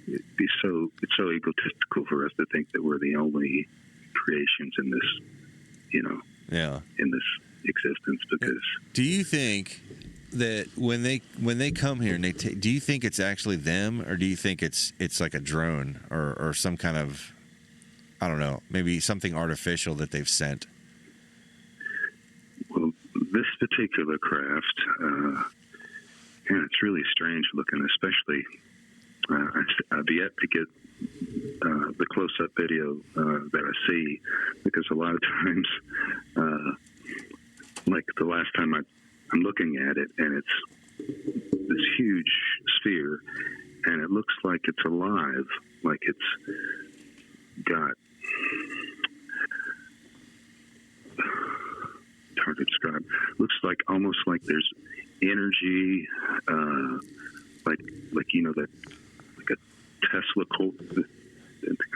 Speaker 1: it's so egotistical for us to think that we're the only creations in this, you know, in this existence. Because
Speaker 3: do you think that when they come here and do you think it's actually them, or do you think it's like a drone or some kind of, I don't know, maybe something artificial that they've sent?
Speaker 4: Well, this particular craft, it's really strange looking, especially I've yet to get the close-up video that I see, because a lot of times, like the last time I'm looking at it, and it's this huge sphere, and it looks like it's alive, like it's got, it's hard to describe. Looks like almost like there's energy, like you know, that like a Tesla kind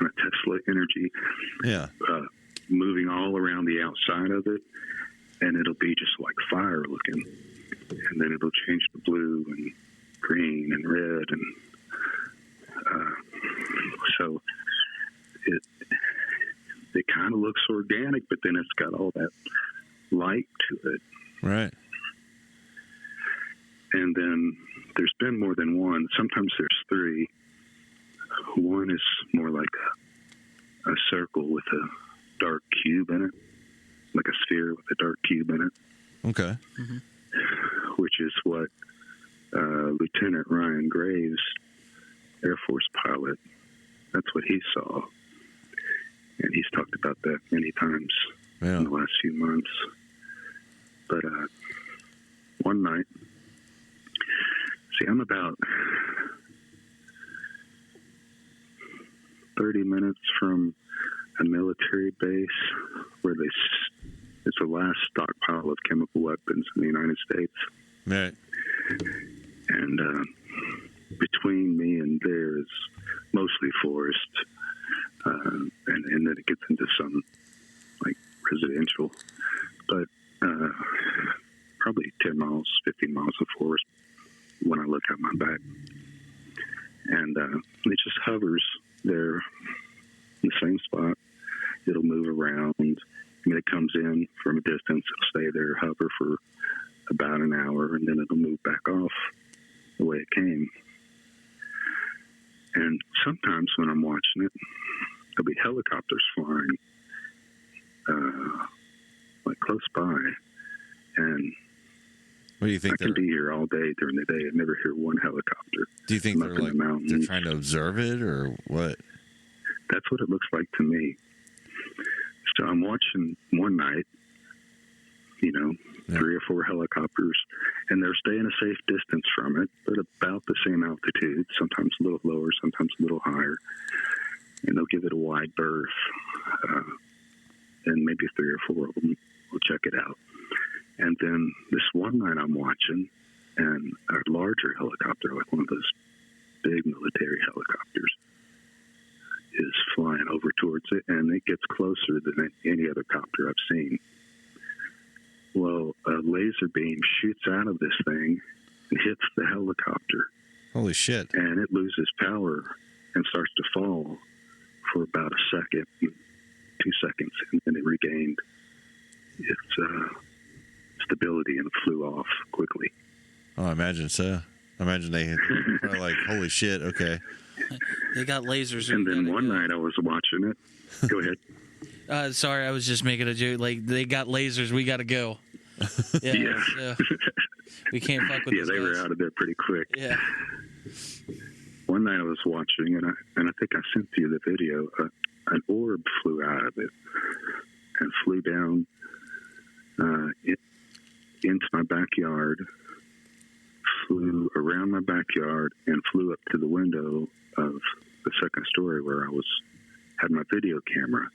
Speaker 4: of Tesla energy, moving all around the outside of it, and it'll be just like fire looking, and then it'll change to blue and green and red, and so it kind of looks organic, but then it's got all that light to it.
Speaker 3: Right.
Speaker 4: And then there's been more than one. Sometimes there's three. One is more like a circle with a dark cube in it, like a sphere with a dark cube in it.
Speaker 3: Okay.
Speaker 1: Mm-hmm.
Speaker 4: Which is what Lieutenant Ryan Graves, Air Force pilot, that's what he saw. And he's talked about that many times in the last few months. But one night, I'm about 30 minutes from a military base where it's the last stockpile of chemical weapons in the United States.
Speaker 3: Right.
Speaker 4: And between me and there is mostly forest, and then it gets into some like residential, but probably 10 miles, 15 miles of forest when I look at my back. And it just hovers there in the same spot. It'll move around. I mean, it comes in from a distance. It'll stay there, hover for about an hour, and then it'll move back off the way it came. sometimes when I'm watching it, there'll be helicopters flying like close by, and
Speaker 3: What do you
Speaker 4: I
Speaker 3: think?
Speaker 4: can be here all day during the day and never hear one helicopter.
Speaker 3: Do you think
Speaker 4: I'm
Speaker 3: they're
Speaker 4: up in
Speaker 3: like
Speaker 4: the mountains.
Speaker 3: they're trying to observe it or what?
Speaker 4: That's what it looks like to me. So I'm watching one night, you know, 3 or 4 helicopters, and they're staying a safe distance from it, but about the same altitude, sometimes a little lower, sometimes a little higher, and they'll give it a wide berth, and maybe 3 or 4 of them will check it out. And then this one night I'm watching, and a larger helicopter, like one of those big military helicopters, is flying over towards it, and it gets closer than any other copter I've seen. Well, a laser beam shoots out of this thing and hits the helicopter,
Speaker 3: Holy shit!
Speaker 4: and it loses power and starts to fall for about a second, 2 seconds, and then it regained its stability and flew off quickly.
Speaker 3: Oh, I imagine so. I imagine they are like, holy shit. Okay.
Speaker 1: They got lasers.
Speaker 4: And then one night I was watching it. Go ahead.
Speaker 1: Sorry, I was just making a joke. Like, they got lasers. We got to go.
Speaker 4: Yeah.
Speaker 1: So we can't fuck with
Speaker 4: Yeah,
Speaker 1: these
Speaker 4: they were
Speaker 1: guys.
Speaker 4: out of there pretty quick.
Speaker 1: Yeah.
Speaker 4: One night I was watching, and I think I sent you the video. An orb flew out of it and flew down into my backyard, flew around my backyard, and flew up to the window of the second story where I had my video camera.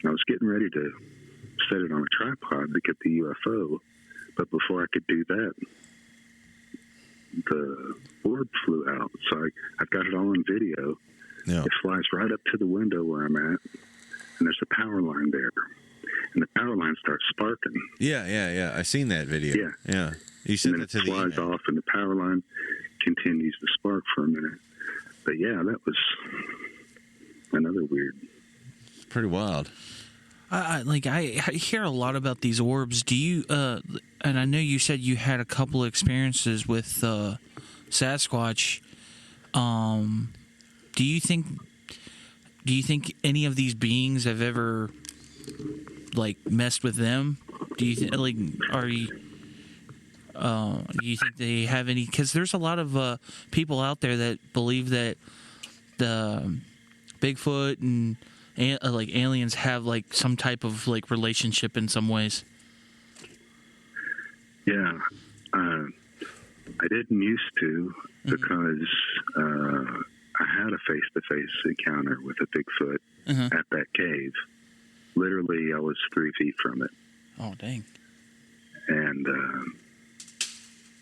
Speaker 4: And I was getting ready to set it on a tripod to get the UFO, but before I could do that, the orb flew out. So I've got it all on video.
Speaker 3: Yeah.
Speaker 4: It flies right up to the window where I'm at, and there's a power line there. And the power line starts sparking.
Speaker 3: Yeah. I seen that video. Yeah. You sent
Speaker 4: And then
Speaker 3: it to
Speaker 4: it
Speaker 3: the
Speaker 4: flies
Speaker 3: email.
Speaker 4: off, and the power line continues to spark for a minute. But yeah, that was another weird.
Speaker 3: Pretty wild.
Speaker 1: I hear a lot about these orbs. Do you? And I know you said you had a couple of experiences with Sasquatch. Do you think any of these beings have ever like messed with them? Do you think do you think they have any? Because there's a lot of people out there that believe that the Bigfoot and like aliens have like some type of like relationship in some ways.
Speaker 4: Yeah, I didn't used to because I had a face-to-face encounter with a Bigfoot at that cave. Literally, I was 3 feet from it.
Speaker 1: Oh, dang.
Speaker 4: And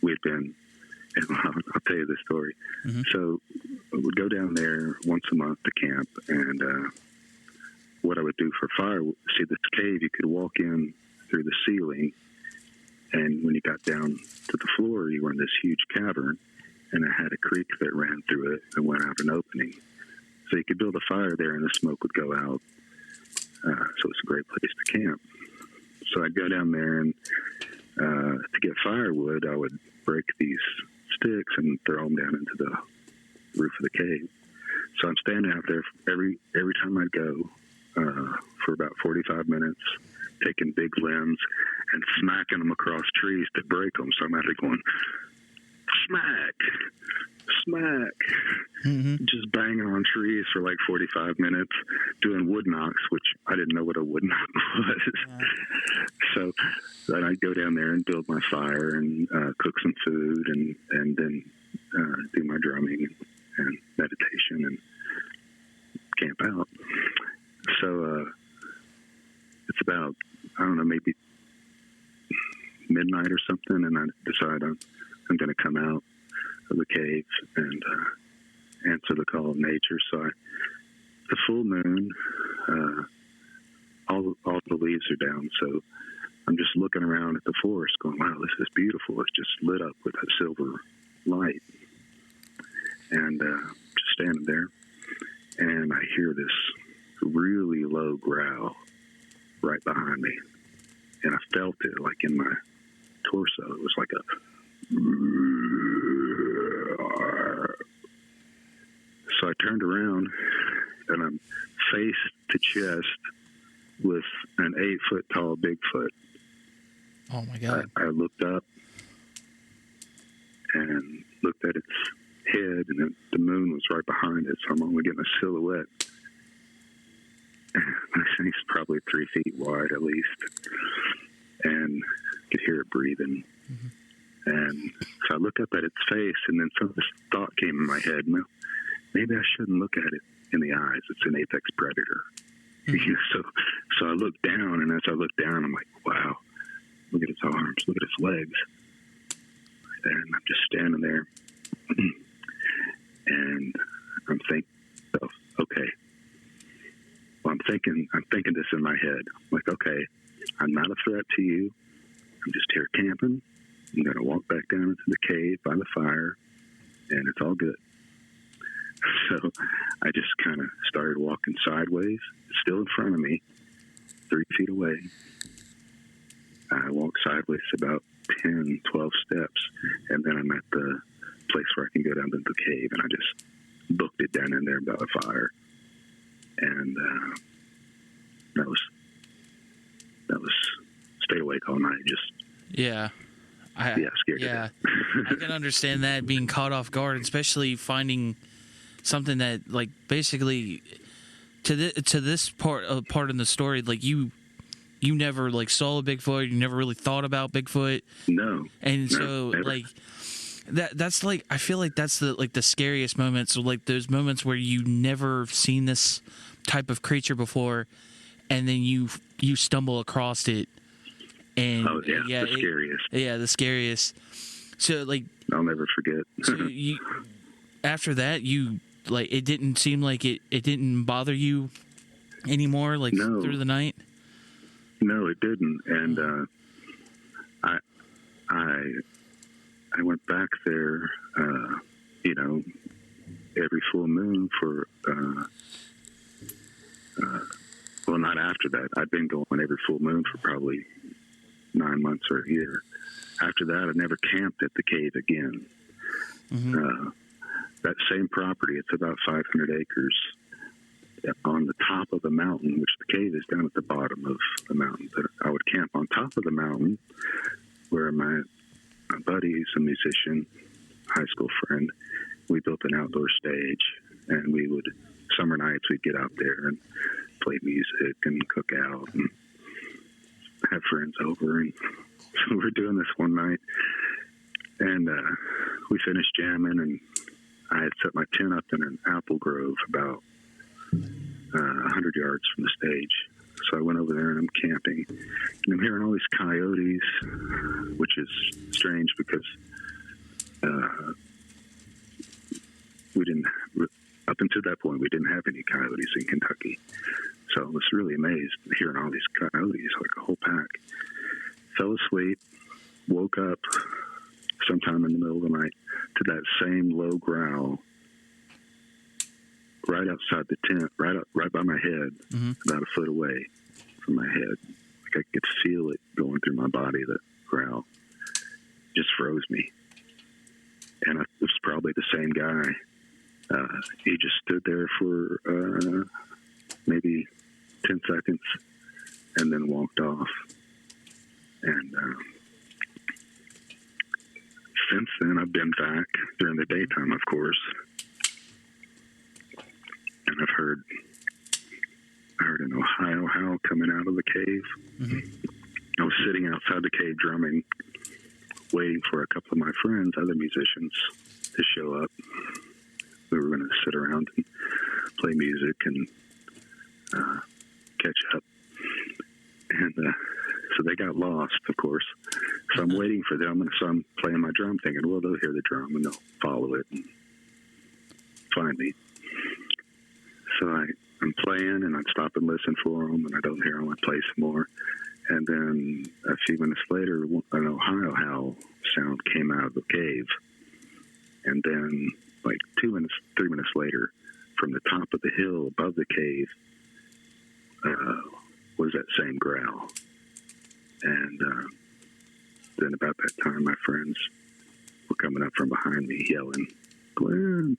Speaker 4: we'd been, and I'll tell you the story. So we'd go down there once a month to camp, and what I would do for fire, see this cave, you could walk in through the ceiling, and when you got down to the floor, you were in this huge cavern, and it had a creek that ran through it and went out an opening. So you could build a fire there, and the smoke would go out. So it's a great place to camp. So I'd go down there, and to get firewood, I would break these sticks and throw them down into the roof of the cave. So I'm standing out there every time I'd go for about 45 minutes, taking big limbs and smacking them across trees to break them. So I'm actually going smack, just banging on trees for like 45 minutes, doing wood knocks, which I didn't know what a wood knock was. So then I'd go down there and build my fire and cook some food and then do my drumming and meditation and camp out. So it's about, I don't know, maybe midnight or something, and I decide I'm going to come out of the cave and answer the call of nature. So the full moon, all the leaves are down, so I'm just looking around at the forest going, wow, this is beautiful. It's just lit up with a silver light. And just standing there, and I hear this really low growl right behind me. And I felt it like in my torso. It was like a... So I turned around, and I'm face to chest with an 8-foot tall Bigfoot.
Speaker 1: Oh my God.
Speaker 4: I looked up and looked at its head, and the moon was right behind it, so I'm only getting a silhouette. He's probably 3 feet wide at least, and could hear it breathing. Mm-hmm. And so I looked up at its face, and then some thought came in my head, well, maybe I shouldn't look at it in the eyes. It's an apex predator. Mm-hmm. So I looked down, and as I looked down, I'm like, wow, look at its arms, look at its legs. And I'm just standing there, and I'm thinking, okay. Well, I'm thinking this in my head. I'm like, okay, I'm not a threat to you. I'm just here camping. I'm going to walk back down into the cave by the fire, and it's all good. So I just kind of started walking sideways, still in front of me, 3 feet away. I walked sideways about 10, 12 steps, and then I'm at the place where I can go down to the cave, and I just booked it down in there by the fire. And that was stayed awake all night. Just scared.
Speaker 1: Yeah, I can understand that, being caught off guard, especially finding something that, like, basically to this part in the story, like you never, like, saw a Bigfoot, you never really thought about Bigfoot.
Speaker 4: No.
Speaker 1: And
Speaker 4: no,
Speaker 1: so
Speaker 4: never.
Speaker 1: Like that's like, I feel like that's the scariest moments, like those moments where you never seen this type of creature before, and then you stumble across it, and
Speaker 4: the scariest.
Speaker 1: Yeah, the scariest. So, like,
Speaker 4: I'll never forget.
Speaker 1: So after that, like, it didn't seem like it didn't bother you anymore, like,
Speaker 4: no.
Speaker 1: through the night?
Speaker 4: No, it didn't. And I went back there, every full moon for, well, not after that. I'd been going every full moon for probably 9 months or a year. After that, I never camped at the cave again. Mm-hmm. That same property, it's about 500 acres on the top of the mountain, which the cave is down at the bottom of the mountain. But I would camp on top of the mountain where my buddy, he's a musician, high school friend. We built an outdoor stage, and we would, summer nights, we'd get out there and play music and cook out and have friends over. And so we're doing this one night, and we finished jamming, and I had set my tent up in an apple grove about 100 yards from the stage. So I went over there, and I'm camping, and I'm hearing all these coyotes, which is strange because we didn't, up until that point, we didn't have any coyotes in Kentucky. So I was really amazed hearing all these coyotes, like a whole pack. Fell asleep, woke up sometime in the middle of the night to that same low growl right outside the tent, right by my head, mm-hmm. about a foot away from my head. Like I could feel it going through my body, that growl. Just froze me. And it was probably the same guy. He just stood there for maybe 10 seconds and then walked off. And since then, I've been back during the daytime, of course. And I've heard an Ohio howl coming out of the cave. Mm-hmm. I was sitting outside the cave drumming, waiting for a couple of my friends, other musicians, to show up. We were going to sit around and play music and catch up. And so they got lost, of course. So I'm waiting for them, and so I'm playing my drum, thinking, well, they'll hear the drum and they'll follow it and find me. So I'm playing, and I stop and listen for them, and I don't hear them. I play some more. And then a few minutes later, an Ohio howl sound came out of the cave. And then, like 3 minutes later, from the top of the hill above the cave, was that same growl. And then about that time, my friends were coming up from behind me yelling, "Glenn,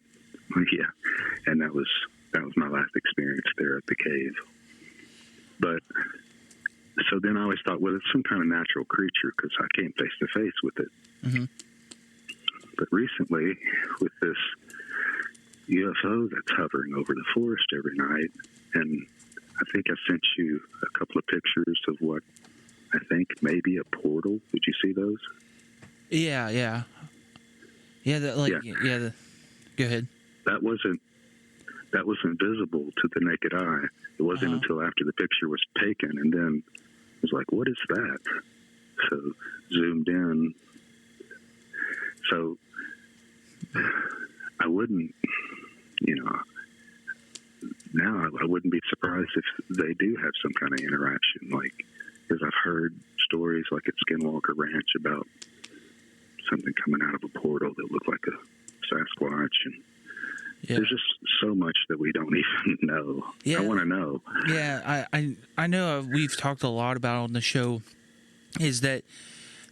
Speaker 4: Yeah, and that was my last experience there at the cave. But so then I always thought, well, it's some kind of natural creature because I came face to face with it.
Speaker 5: Mm-hmm.
Speaker 4: But recently, with this UFO that's hovering over the forest every night, and I think I sent you a couple of pictures of what I think may be a portal. Did you see those?
Speaker 5: Yeah. Go ahead.
Speaker 4: That wasn't visible to the naked eye. It wasn't until after the picture was taken, and then I was like, "What is that?" So zoomed in. So I wouldn't, now I wouldn't be surprised if they do have some kind of interaction, like, because I've heard stories like at Skinwalker Ranch about something coming out of a portal that looked like a Sasquatch, and there's just so much that we don't even know.
Speaker 5: Yeah.
Speaker 4: I want to know.
Speaker 5: Yeah, I know we've talked a lot about on the show is that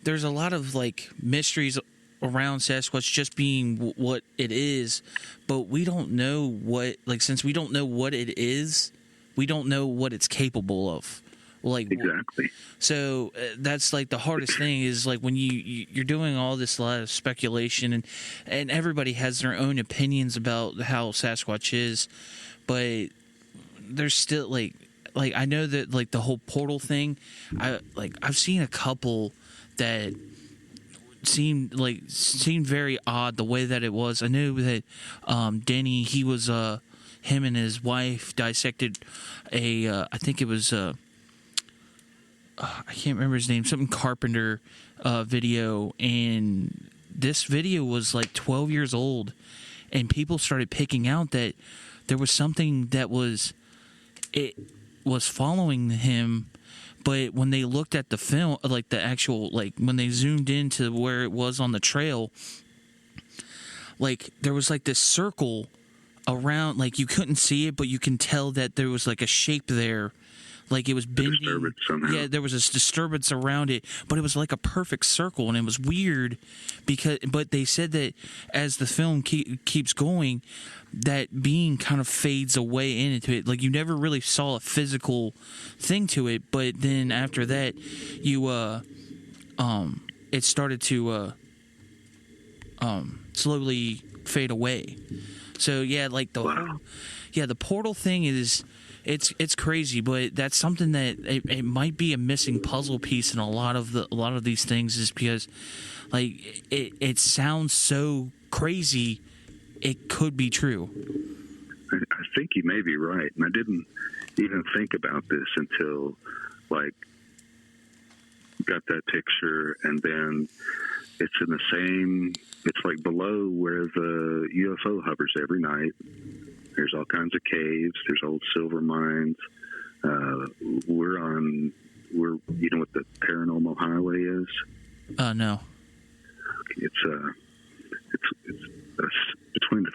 Speaker 5: there's a lot of like mysteries around Sasquatch just being what it is, but we don't know what, like, since we don't know what it is, we don't know what it's capable of. Like,
Speaker 4: exactly.
Speaker 5: So that's like the hardest thing is like when you're doing all this lot of speculation and everybody has their own opinions about how Sasquatch is, but there's still like I know that like the whole portal thing, I've seen a couple that seemed very odd the way that it was. I knew that Denny, he was him and his wife dissected I think it was I can't remember his name, something Carpenter video, and this video was like 12 years old, and people started picking out that there was something that was following him, but when they looked at the film, like the actual, like when they zoomed into where it was on the trail, like there was like this circle around, like you couldn't see it, but you can tell that there was like a shape there. Like it was bending. Yeah, there was this disturbance around it, but it was like a perfect circle, and it was weird but they said that as the film keeps going, that being kind of fades away into it. Like you never really saw a physical thing to it, but then after that, you it started to slowly fade away. So yeah, like the portal thing is. It's crazy, but that's something that it might be a missing puzzle piece in a lot of these things, is because like it sounds so crazy, it could be true.
Speaker 4: I think you may be right, and I didn't even think about this until like got that picture, and then it's in the same. It's like below where the UFO hovers every night. There's all kinds of caves. There's old silver mines. We're you know what the Paranormal Highway is?
Speaker 5: No.
Speaker 4: It's between the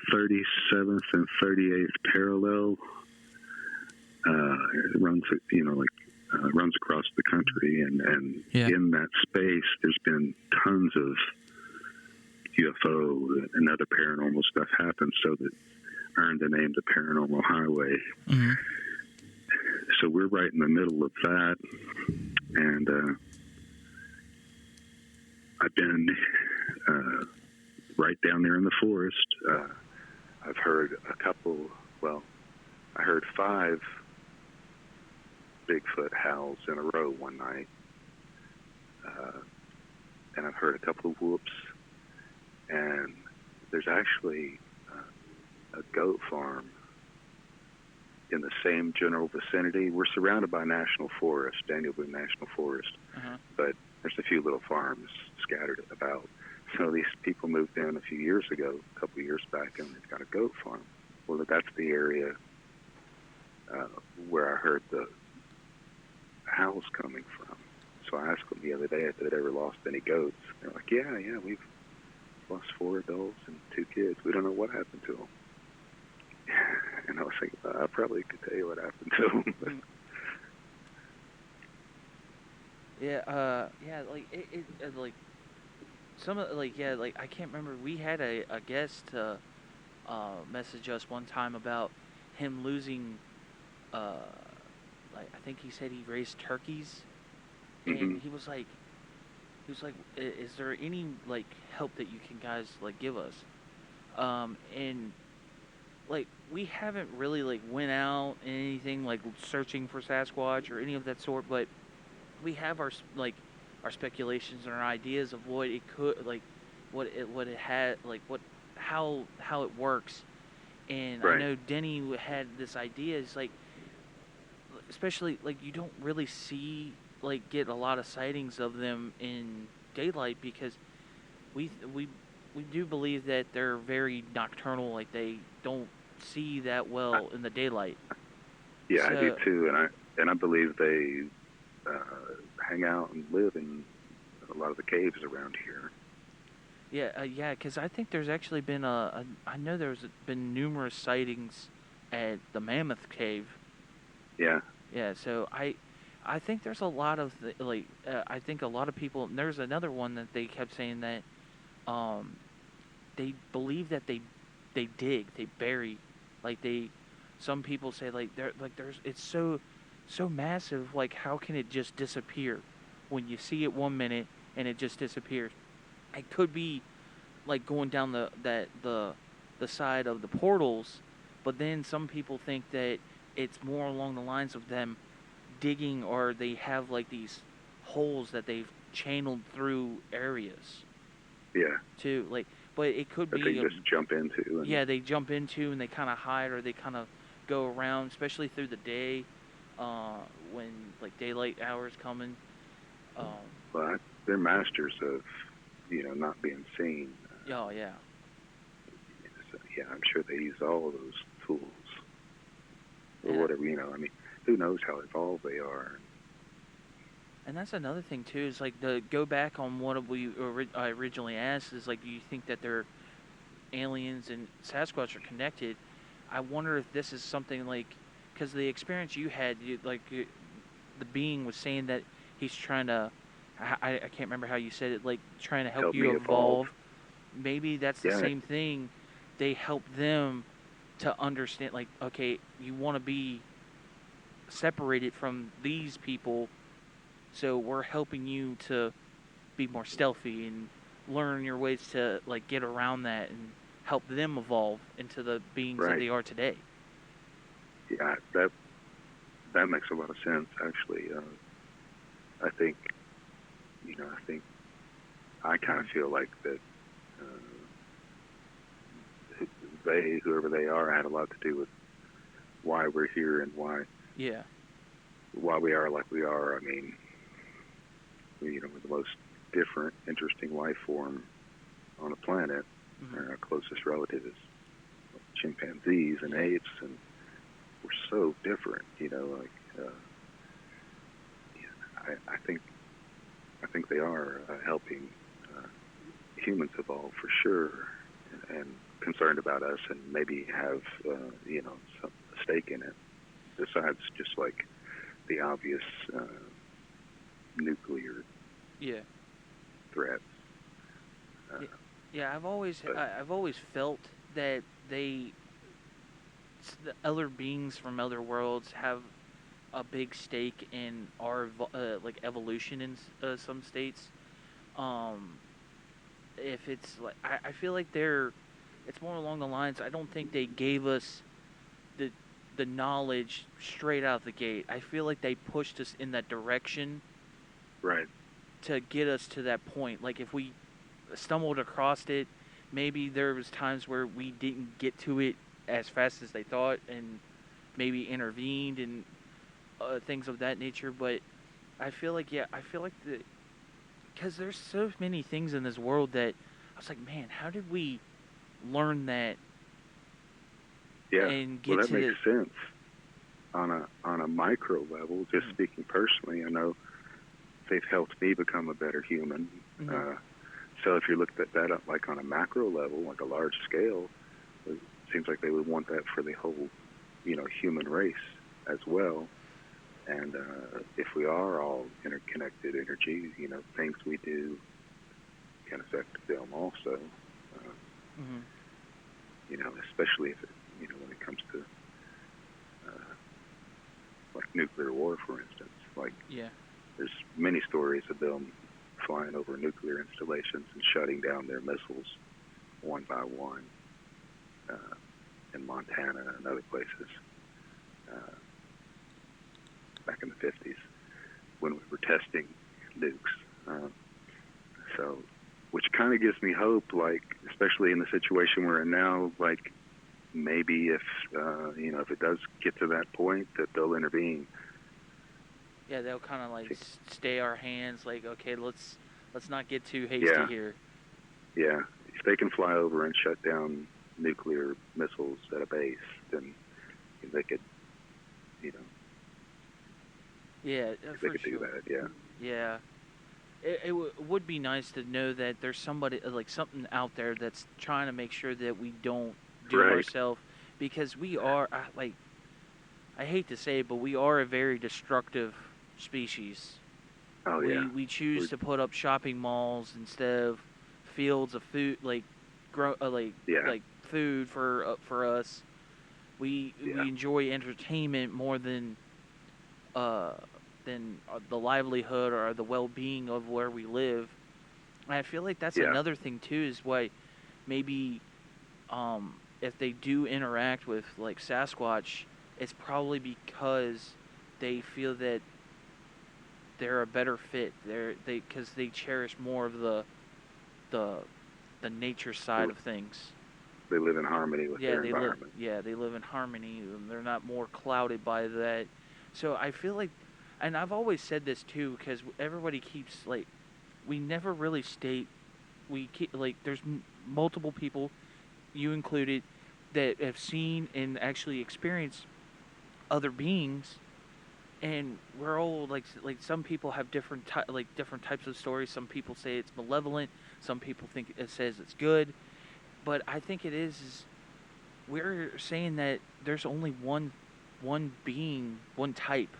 Speaker 4: 37th and 38th parallel. It runs, runs across the country, and in that space, there's been tons of UFO and other paranormal stuff happen, so that earned the name the Paranormal Highway.
Speaker 5: Mm-hmm.
Speaker 4: So we're right in the middle of that, and I've been right down there in the forest. I've heard I heard 5 Bigfoot howls in a row one night, and I've heard a couple of whoops, and there's actually a goat farm in the same general vicinity. We're surrounded by national forest, Daniel Boone National Forest, but there's a few little farms scattered about. So these people moved in a few years ago, a couple of years back, and they've got a goat farm. Well, that's the area where I heard the howls coming from. So I asked them the other day if they'd ever lost any goats. They're like, yeah, we've lost 4 adults and 2 kids. We don't know what happened to them. And I was thinking, I probably could tell you what happened to him.
Speaker 5: Like some of, like, yeah, like I can't remember. We had a guest messaged us one time about him losing, uh, like I think he said he raised turkeys, and
Speaker 4: Hmm.
Speaker 5: is there any like help that you can guys like give us? And like we haven't really like went out and anything like searching for Sasquatch or any of that sort, but we have our speculations and our ideas of what it could like, what it had like what how it works. And I
Speaker 4: Right.
Speaker 5: know Denny had this idea. It's like, especially like you don't really see like get a lot of sightings of them in daylight because we we we do believe that they're very nocturnal. Like they don't see that
Speaker 4: I,
Speaker 5: well in the daylight.
Speaker 4: yeah, I do
Speaker 5: So
Speaker 4: too, and I believe they hang out and live in a lot of the caves around here.
Speaker 5: yeah, because I think there's actually been I know there's been numerous sightings at the Mammoth Cave.
Speaker 4: Yeah.
Speaker 5: Yeah, so I think there's a lot of I think a lot of people. And there's another one that they kept saying that um they believe that they dig, they bury, like they. Some people say like there's it's so massive. Like how can it just disappear when you see it 1 minute and it just disappears? It could be like going down the side of the portals, but then some people think that it's more along the lines of them digging, or they have like these holes that they've channeled through areas
Speaker 4: Yeah.
Speaker 5: too. Like, but it could
Speaker 4: That they
Speaker 5: be
Speaker 4: can just jump into, and
Speaker 5: yeah, they jump into and they kind of hide, or they kind of go around, especially through the day, uh, when like daylight hours coming. Um,
Speaker 4: well, they're masters of not being seen.
Speaker 5: oh yeah,
Speaker 4: So, yeah, I'm sure they use all of those tools or
Speaker 5: and
Speaker 4: whatever. I mean, who knows how evolved they are?
Speaker 5: and that's another thing too. Is like to go back on what I originally asked is like, do you think that they're aliens and Sasquatch are connected? I wonder if this is something like, because the experience you had, the being was saying that he's trying to, I can't remember how you said it, like trying to help
Speaker 4: Help
Speaker 5: you
Speaker 4: me evolve.
Speaker 5: evolve. Maybe that's the
Speaker 4: Yeah.
Speaker 5: same thing. They help them to understand, like, okay, you want to be separated from these people, so we're helping you to be more stealthy and learn your ways to like get around that and help them evolve into the beings that
Speaker 4: Right.
Speaker 5: they are today.
Speaker 4: Yeah. That makes a lot of sense, actually. I think. I think I kind of feel like that. Whoever they are, had a lot to do with why we're here and
Speaker 5: Yeah.
Speaker 4: why we are like we are. I mean, we're the most different, interesting life form on the planet.
Speaker 5: Mm-hmm.
Speaker 4: Our closest relative is chimpanzees and apes, and we're so different. Like I think they are helping humans evolve for sure, and concerned about us, and maybe have some stake in it. Besides just like the obvious nuclear
Speaker 5: Yeah.
Speaker 4: threats.
Speaker 5: Yeah.
Speaker 4: Uh,
Speaker 5: Yeah.
Speaker 4: but
Speaker 5: I've always felt that the other beings from other worlds have a big stake in our like evolution in some states. Um, if it's like I feel like it's more along the lines. I don't think they gave us the the knowledge straight out the gate. I feel like they pushed us in that direction
Speaker 4: right,
Speaker 5: to get us to that point. Like if we stumbled across it, maybe there was times where we didn't get to it as fast as they thought, and maybe intervened and things of that nature. But I feel like because there's so many things in this world that I was like, man, how did we learn that
Speaker 4: yeah.
Speaker 5: and
Speaker 4: Well,
Speaker 5: get
Speaker 4: that
Speaker 5: to
Speaker 4: makes
Speaker 5: the
Speaker 4: sense on a micro level. Just
Speaker 5: mm-hmm.
Speaker 4: speaking personally, I know they've helped me become a better human.
Speaker 5: Mm-hmm.
Speaker 4: So if you look at that up like on a macro level, like a large scale, it seems like they would want that for the whole, human race as well. And if we are all interconnected energy, things we do can affect them also.
Speaker 5: Mm-hmm.
Speaker 4: especially if when it comes to like nuclear war, for instance. Like,
Speaker 5: Yeah.
Speaker 4: there's many stories of them flying over nuclear installations and shutting down their missiles one by one in Montana and other places back in the 50s when we were testing nukes. So, which kind of gives me hope, like, especially in the situation we're in now, like, maybe if if it does get to that point, that they'll intervene.
Speaker 5: Yeah, they'll kind of like stay our hands. Like, okay, let's not get too hasty here.
Speaker 4: Yeah, if they can fly over and shut down nuclear missiles at a base, then they could,
Speaker 5: Yeah,
Speaker 4: they
Speaker 5: for
Speaker 4: could
Speaker 5: sure.
Speaker 4: do that. Yeah.
Speaker 5: Yeah. It would be nice to know that there's somebody, like something out there that's trying to make sure that we don't do
Speaker 4: Right.
Speaker 5: ourselves, because we are, like, I hate to say it, but we are a very destructive species.
Speaker 4: Oh yeah.
Speaker 5: We choose to put up shopping malls instead of fields of food, like like food for us. We enjoy entertainment more uh than the livelihood or the well-being of where we live. And I feel like that's another thing too, is why maybe if they do interact with like Sasquatch, it's probably because they feel that they're a better fit. Because they cherish more of the nature side of things.
Speaker 4: They live in harmony with their environment.
Speaker 5: They live in harmony, and they're not more clouded by that. So I feel like, and I've always said this too, because everybody keeps like, we never really state. We keep like, there's multiple people, you included, that have seen and actually experienced other beings, and we're all like some people have different different types of stories. Some people say it's malevolent. Some people think it says it's good. But I think it is we're saying that there's only one being, one type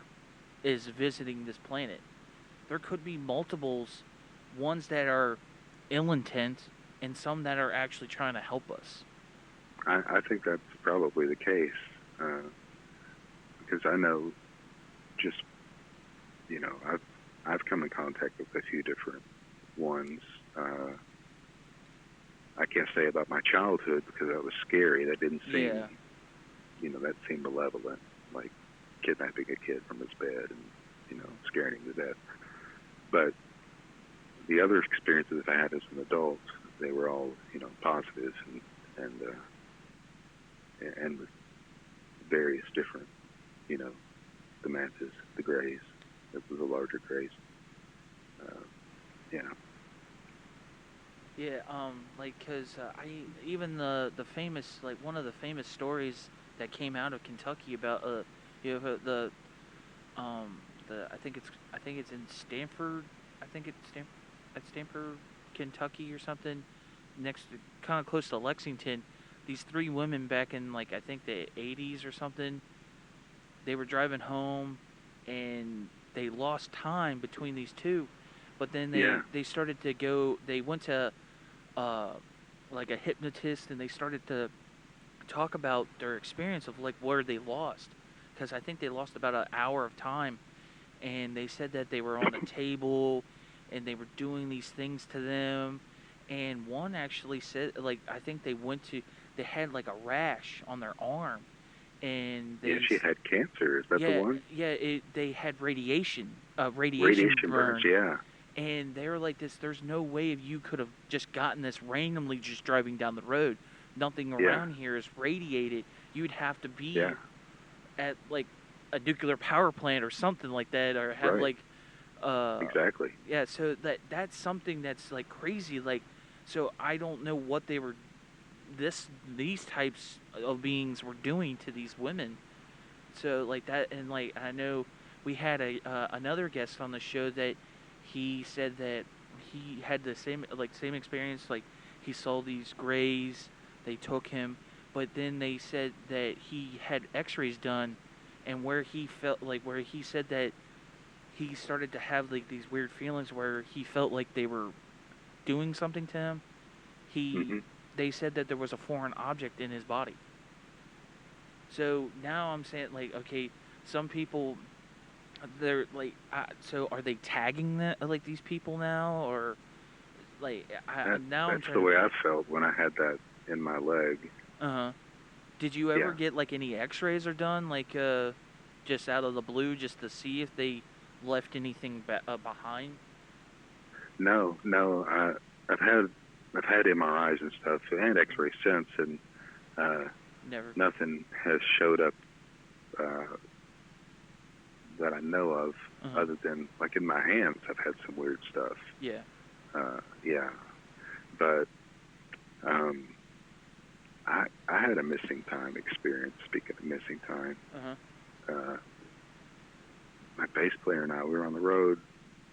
Speaker 5: is visiting this planet. There could be multiples, ones that are ill intent and some that are actually trying to help us.
Speaker 4: I think that's probably the case, because I know, just I've come in contact with a few different ones. I can't say about my childhood because that was scary. That didn't seem, that seemed malevolent, like kidnapping a kid from his bed and scaring him to death. But the other experiences I had as an adult, they were all positive and with various different the mantis, the grays, the larger grays.
Speaker 5: Yeah, cause even the famous, like, one of the famous stories that came out of Kentucky about the I think it's in Stanford. I think it's at Stanford, Kentucky or something, next to, kind of close to Lexington. These three women back in, like, I think the 80s or something, they were driving home and they lost time between these two, but then they started to go. They went to like a hypnotist, and they started to talk about their experience of like where they lost, because I think they lost about an hour of time, and they said that they were on a table and they were doing these things to them, and one actually said, like, I think they had like a rash on their arm, and
Speaker 4: she had cancer. Is that the one?
Speaker 5: Yeah, they had radiation
Speaker 4: burns. Yeah.
Speaker 5: And they were like, there's no way you could have just gotten this randomly just driving down the road. Nothing around here is radiated. You'd have to be at like a nuclear power plant or something like that, or have
Speaker 4: exactly.
Speaker 5: Yeah, so that's something that's like crazy. Like, so I don't know what these types of beings were doing to these women. So like that, and like I know we had another guest on the show that he said that he had the same experience. Like, he saw these grays, they took him, but then they said that he had X-rays done, and where he said that he started to have like these weird feelings where he felt like they were doing something to him. they said that there was a foreign object in his body. So now I'm saying, like, okay, some people, they're like, so are they tagging that, like, these people now, or like, now I'm
Speaker 4: That's
Speaker 5: trying
Speaker 4: the way
Speaker 5: to.
Speaker 4: I felt when I had that in my leg.
Speaker 5: Uh-huh. Did you ever
Speaker 4: Yeah.
Speaker 5: get like any X-rays are done, like, just out of the blue, just to see if they left anything behind?
Speaker 4: No, I've had MRIs and stuff and X-rays since, and
Speaker 5: Never.
Speaker 4: nothing has showed up that I know of,
Speaker 5: Uh-huh.
Speaker 4: other than like in my hands. I've had some weird stuff.
Speaker 5: Yeah.
Speaker 4: Yeah, but I had a missing time experience. Speaking of missing time,
Speaker 5: Uh-huh.
Speaker 4: my bass player and I, we were on the road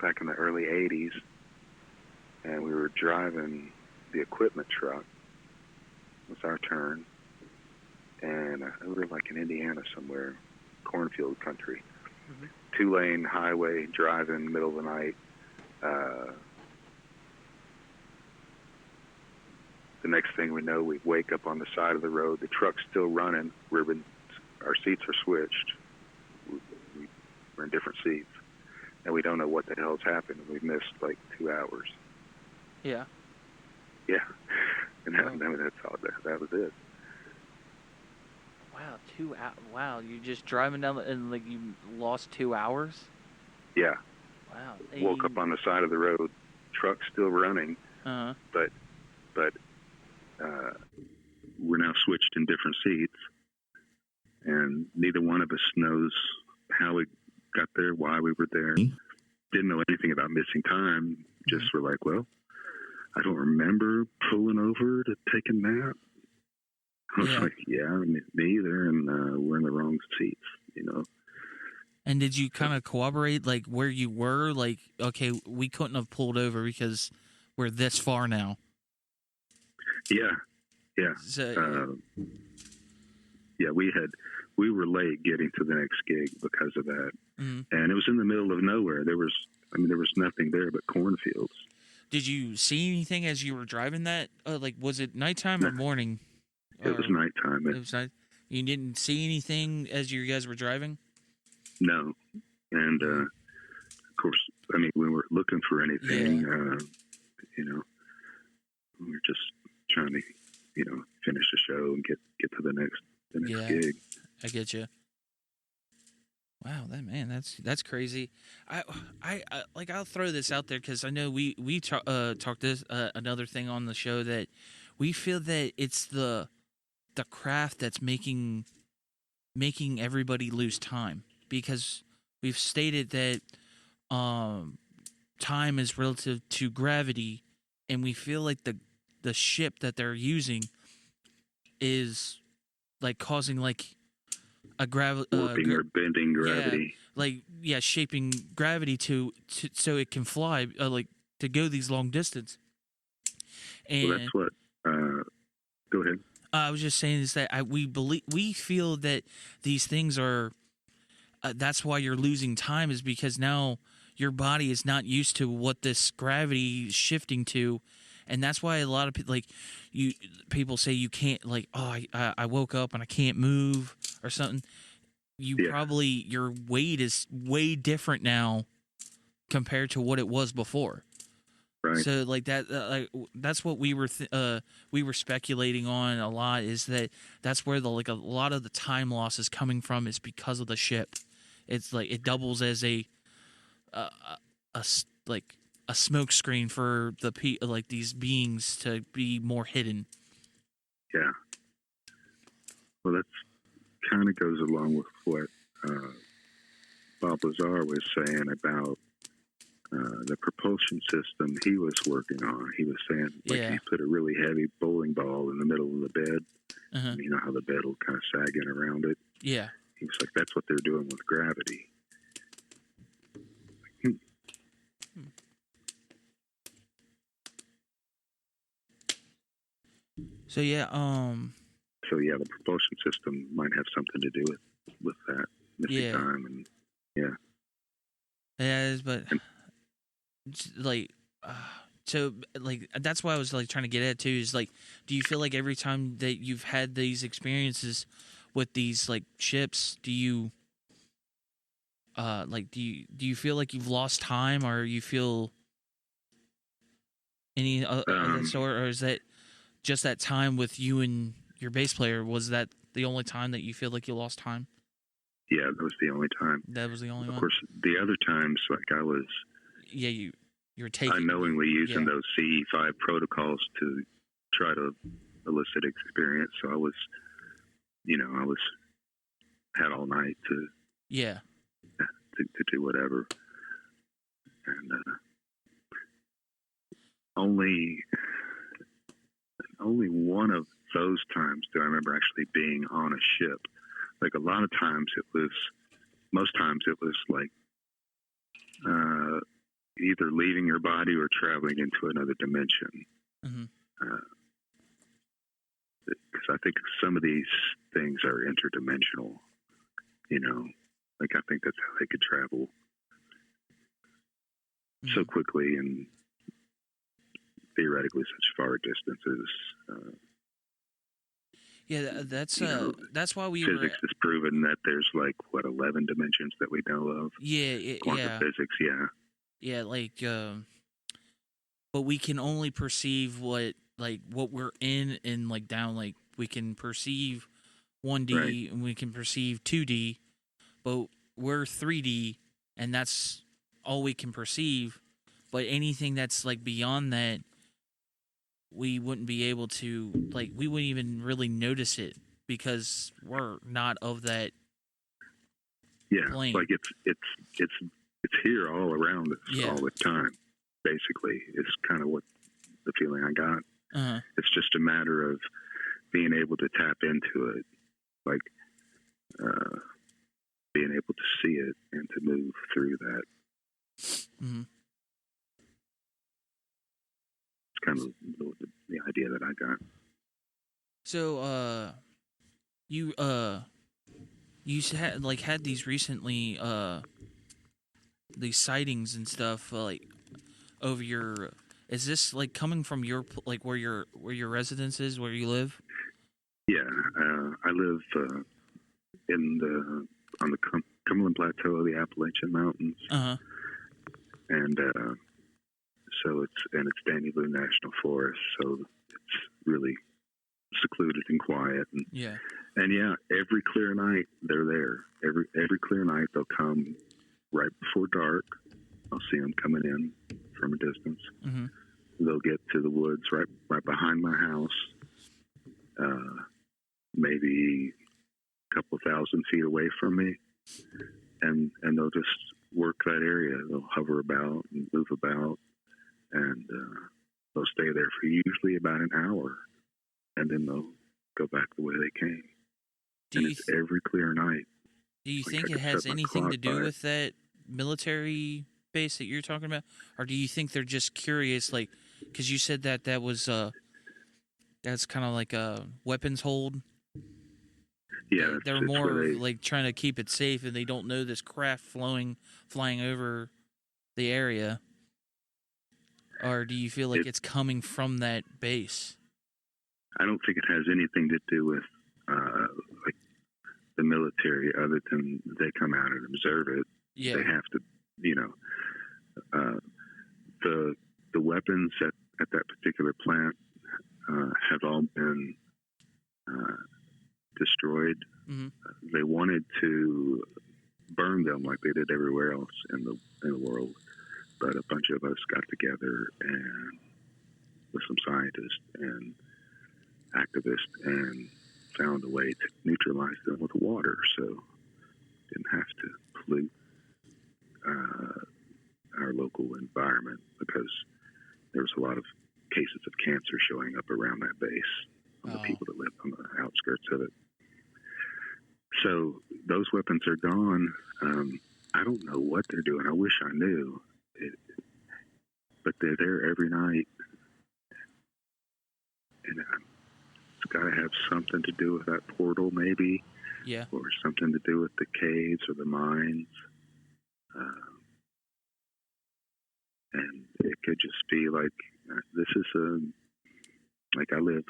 Speaker 4: back in the early '80s, and we were driving the equipment truck. It was our turn, and we were like in Indiana somewhere, cornfield country.
Speaker 5: Mm-hmm.
Speaker 4: 2-lane highway, driving middle of the night. The next thing we know, we wake up on the side of the road. The truck's still running. Our seats are switched. We're in different seats, and we don't know what the hell's happened. We missed like 2 hours.
Speaker 5: Yeah.
Speaker 4: Yeah, and that's all. That was it.
Speaker 5: Wow, 2 hours. Wow, you just driving down and like you lost 2 hours?
Speaker 4: Yeah.
Speaker 5: Wow.
Speaker 4: Woke up on the side of the road. Truck's still running,
Speaker 5: Uh-huh.
Speaker 4: but we're now switched in different seats, and neither one of us knows how we got there, why we were there. Didn't know anything about missing time. Just were like, well, I don't remember pulling over to take a nap. I was like, yeah, me either, and we're in the wrong seats, you know.
Speaker 5: And did you kind of corroborate, like, where you were? Like, okay, we couldn't have pulled over because we're this far now.
Speaker 4: Yeah.
Speaker 5: So,
Speaker 4: yeah, we were late getting to the next gig because of that.
Speaker 5: mm-hmm.
Speaker 4: And it was in the middle of nowhere. There was nothing there but cornfields.
Speaker 5: Did you see anything as you were driving that? Like, was it nighttime or morning?
Speaker 4: It was nighttime.
Speaker 5: It was night. You didn't see anything as you guys were driving?
Speaker 4: No. And, of course, I mean, we weren't looking for anything. You know, we were just trying to, you know, finish the show and get to the next gig.
Speaker 5: I get you. Wow, that's crazy. I like, I'll throw this out there because I know we talked this another thing on the show, that we feel that it's the craft that's making everybody lose time, because we've stated that time is relative to gravity, and we feel like the ship that they're using is like causing like a
Speaker 4: warping or bending gravity.
Speaker 5: Shaping gravity to so it can fly, like, to go these long distance. And
Speaker 4: well, that's what. Go ahead.
Speaker 5: I was just saying is that we feel that these things are. That's why you're losing time, is because now your body is not used to what this gravity is shifting to. And that's why a lot of people say you can't, like, oh, I woke up and I can't move or something. Your weight is way different now compared to what it was before.
Speaker 4: Right.
Speaker 5: So like that, that's what we were speculating on a lot, is that's where a lot of the time loss is coming from, is because of the ship. It's like it doubles as a smoke screen for these beings to be more hidden.
Speaker 4: Yeah. Well, that's kind of goes along with what Bob Lazar was saying about the propulsion system he was working on. He was saying, like, he put a really heavy bowling ball in the middle of the bed.
Speaker 5: Uh-huh.
Speaker 4: You know how the bed will kind of sag in around it?
Speaker 5: Yeah.
Speaker 4: He was like, that's what they're doing with gravity.
Speaker 5: So yeah,
Speaker 4: So yeah, the propulsion system might have something to do with that missing time, and
Speaker 5: it is, but like, So, like, that's why I was like trying to get at too. Is like, do you feel like every time that you've had these experiences with these like ships, do you, do you feel like you've lost time, or you feel any of that sort, or is that just that time with you and your bass player? Was that the only time that you feel like you lost time?
Speaker 4: Yeah, that was the only time.
Speaker 5: That was the only one.
Speaker 4: Of course, the other times, like I was,
Speaker 5: Yeah, you were taking
Speaker 4: unknowingly using those CE5 protocols to try to elicit experience. So I was, had all night to do whatever, and only one of those times do I remember actually being on a ship. Like a lot of times most times it was like either leaving your body or traveling into another dimension. Because I think some of these things are interdimensional, like I think that's how they could travel so quickly and theoretically such far distances.
Speaker 5: That's why we
Speaker 4: physics has proven that there's 11 dimensions that we know of. Quantum physics,
Speaker 5: but we can only perceive what we're in and down. We can perceive 1D and we can perceive 2D, but we're 3D and that's all we can perceive. But anything that's beyond that, we wouldn't be able to we wouldn't even really notice it because we're not of that plane.
Speaker 4: It's here all around us all the time. Basically, is kind of what the feeling I got. It's just a matter of being able to tap into it, being able to see it and to move through that. It's kind of the idea that I got.
Speaker 5: So, you had these recently, these sightings and stuff, over your. Is this coming from your where your residence is, where you live?
Speaker 4: Yeah, I live on the Cumberland Plateau of the Appalachian Mountains. And so it's Danny Boone National Forest, so it's really secluded and quiet. And every clear night they're there. Every clear night they'll come right before dark. I'll see them coming in from a distance. They'll get to the woods right behind my house, maybe a couple thousand feet away from me, and they'll just work that area. They'll hover about and move about, and they'll stay there for usually about an hour, and then they'll go back the way they came. It's every clear night.
Speaker 5: Do you think it has anything to do with that military base that you're talking about, or do you think they're just curious? Because you said that was that's kind of like a weapons hold.
Speaker 4: Yeah,
Speaker 5: they're more trying to keep it safe, and they don't know this craft flying over the area. Or do you feel like it's coming from that base?
Speaker 4: I don't think it has anything to do with the military, other than they come out and observe it. They have to, the weapons at that particular plant have all been destroyed. They wanted to burn them like they did everywhere else in the world, but a bunch of us got together and with some scientists and activists and found a way to neutralize them with water, so didn't have to pollute our local environment, because there was a lot of cases of cancer showing up around that base on the people that live on the outskirts of it. So those weapons are gone. I don't know what they're doing. I wish I knew. But they're there every night. And it's got to have something to do with that portal, maybe.
Speaker 5: Yeah.
Speaker 4: Or something to do with the caves or the mines. And it could just be like This is like I live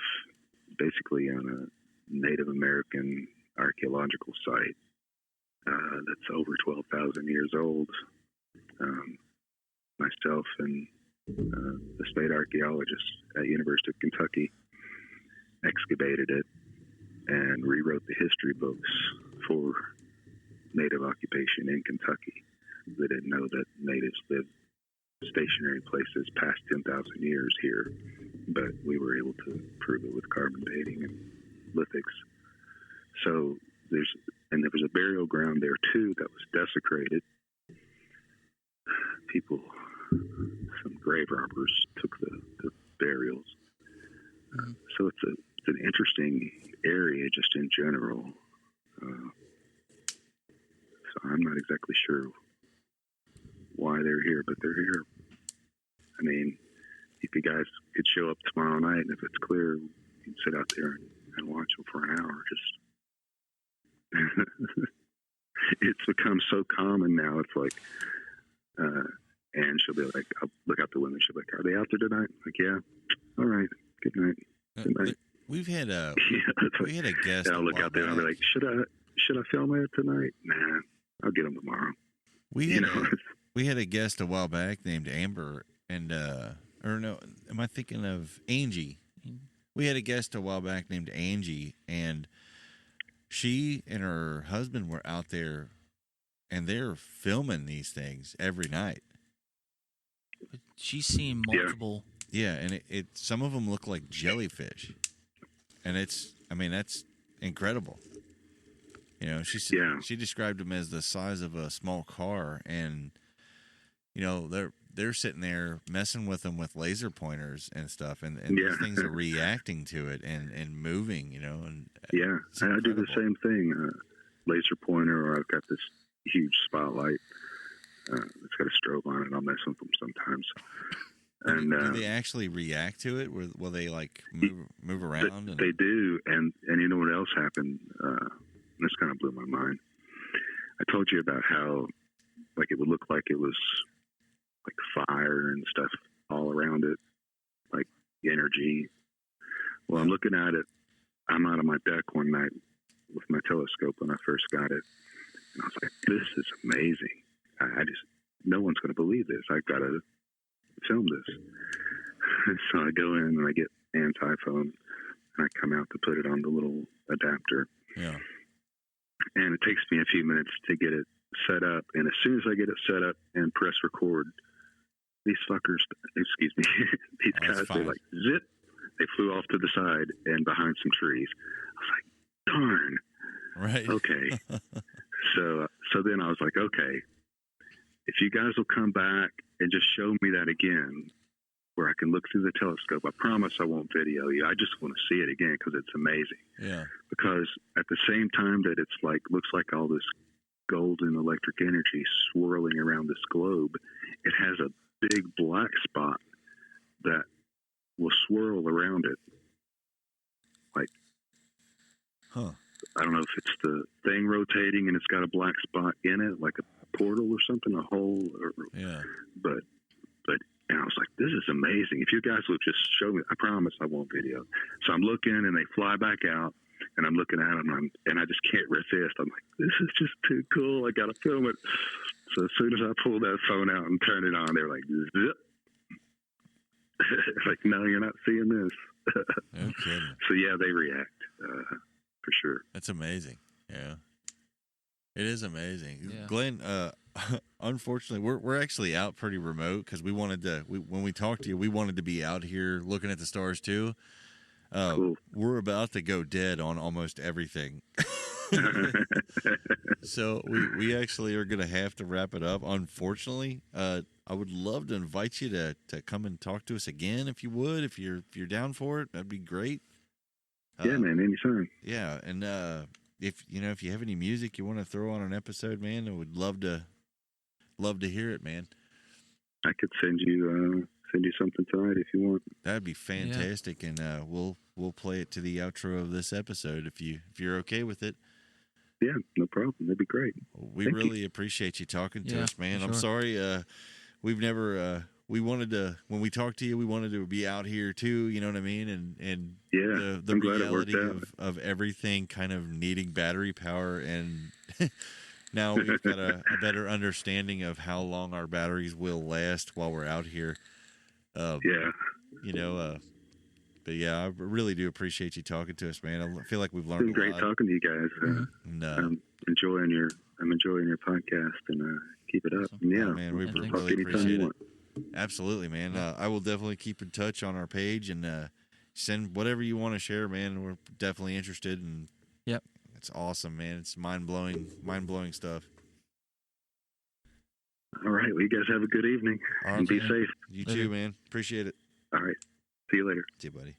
Speaker 4: basically on a Native American archaeological site that's over 12,000 years old. Myself and the state archaeologist at University of Kentucky excavated it and rewrote the history books for Native occupation in Kentucky. They didn't know that natives lived stationary places past 10,000 years here, but we were able to prove it with carbon dating and lithics. So there was a burial ground there too that was desecrated. People, some grave robbers took the burials. So it's an interesting area just in general. So I'm not exactly sure why they're here, but they're here. I mean, if you guys could show up tomorrow night, and if it's clear, you can sit out there and watch them for an hour. Just it's become so common now. It's like, and she'll be like, I'll look out the window. She'll be like, "Are they out there tonight?" Like, yeah. All right. Good night. Good night.
Speaker 3: We've had a
Speaker 4: we
Speaker 3: had a guest.
Speaker 4: I'll look out there and I'll be like, should I film it tonight? Nah, I'll get them tomorrow.
Speaker 3: We had a guest a while back named Amber, and or no, am I thinking of Angie? We had a guest a while back named Angie, and she and her husband were out there, and they're filming these things every night.
Speaker 5: She's seen multiple.
Speaker 3: Yeah, and it some of them look like jellyfish, and that's incredible. You know, she described them as the size of a small car, and you know they're sitting there messing with them with laser pointers and stuff, and these things are reacting to it and moving. You know, and
Speaker 4: I do the same thing. Laser pointer, or I've got this huge spotlight. It's got a strobe on it. I'll mess with them sometimes. And
Speaker 3: do they actually react to it? Will they like move around?
Speaker 4: They do, and you know what else happened? This kind of blew my mind. I told you about how like it would look like it was like fire and stuff all around it, like energy. Well, I'm looking at it. I'm out on my deck one night with my telescope when I first got it, and I was like, "This is amazing! No one's going to believe this. I've got to film this." So I go in and I get anti-foam, and I come out to put it on the little adapter.
Speaker 3: Yeah.
Speaker 4: And it takes me a few minutes to get it set up. And as soon as I get it set up and press record, these fuckers, excuse me, these guys, they like zip. They flew off to the side and behind some trees. I was like, darn.
Speaker 3: Right.
Speaker 4: Okay. So then I was like, okay, if you guys will come back and just show me that again, where I can look through the telescope, I promise I won't video you. I just want to see it again because it's amazing.
Speaker 3: Yeah.
Speaker 4: Because at the same time that it's like, looks like all this golden electric energy swirling around this globe, it has a big black spot that will swirl around it. Like, I don't know if it's the thing rotating and it's got a black spot in it, like a portal or something, a hole. But and I was like, this is amazing. If you guys would just show me, I promise I won't video. So I'm looking, and they fly back out, and I'm looking at them, and I just can't resist. I'm like, this is just too cool. I got to film it. So as soon as I pull that phone out and turn it on, they're like, zip. Like, no, you're not seeing this.
Speaker 3: No kidding.
Speaker 4: So yeah, they react for sure.
Speaker 3: That's amazing. Yeah, it is amazing.
Speaker 5: Yeah.
Speaker 3: Glenn, unfortunately, we're actually out pretty remote because we wanted to. When we talked to you, we wanted to be out here looking at the stars too.
Speaker 4: Cool.
Speaker 3: We're about to go dead on almost everything. So we actually are going to have to wrap it up. Unfortunately, I would love to invite you to come and talk to us again if you would. If you're down for it, that'd be great.
Speaker 4: Yeah, man, anytime.
Speaker 3: Yeah, and if you have any music you want to throw on an episode, man, I would love to hear it, man.
Speaker 4: I could send you something tonight if you want.
Speaker 3: That'd be fantastic, and we'll play it to the outro of this episode if you're okay with it.
Speaker 4: Yeah, no problem. That'd be great.
Speaker 3: We really appreciate you talking to us, man.
Speaker 5: Sure.
Speaker 3: I'm sorry we've never we wanted to, when we talked to you, we wanted to be out here too. You know what I mean? And
Speaker 4: Yeah,
Speaker 3: the
Speaker 4: I'm glad it worked
Speaker 3: reality
Speaker 4: out.
Speaker 3: of everything kind of needing battery power, and now we've got a better understanding of how long our batteries will last while we're out here.
Speaker 4: Yeah.
Speaker 3: You know, but yeah, I really do appreciate you talking to us, man. I feel like we've
Speaker 4: It's
Speaker 3: learned
Speaker 4: been great
Speaker 3: a lot.
Speaker 4: talking to you guys.
Speaker 3: And,
Speaker 4: I'm enjoying your podcast, and keep it up.
Speaker 5: Awesome.
Speaker 4: Yeah,
Speaker 3: man, we
Speaker 5: Yeah, thanks.
Speaker 3: really
Speaker 4: anytime
Speaker 3: appreciate
Speaker 4: you
Speaker 3: it.
Speaker 4: want.
Speaker 3: Absolutely, man. I will definitely keep in touch on our page and send whatever you want to share, man. We're definitely interested, and
Speaker 5: Yep.
Speaker 3: it's awesome, man. It's mind blowing stuff.
Speaker 4: All right. Well, you guys have a good evening
Speaker 3: All right,
Speaker 4: and be
Speaker 3: man.
Speaker 4: safe.
Speaker 3: You
Speaker 5: Later.
Speaker 3: too, man. Appreciate it.
Speaker 4: All right. See you later.
Speaker 3: See you, buddy.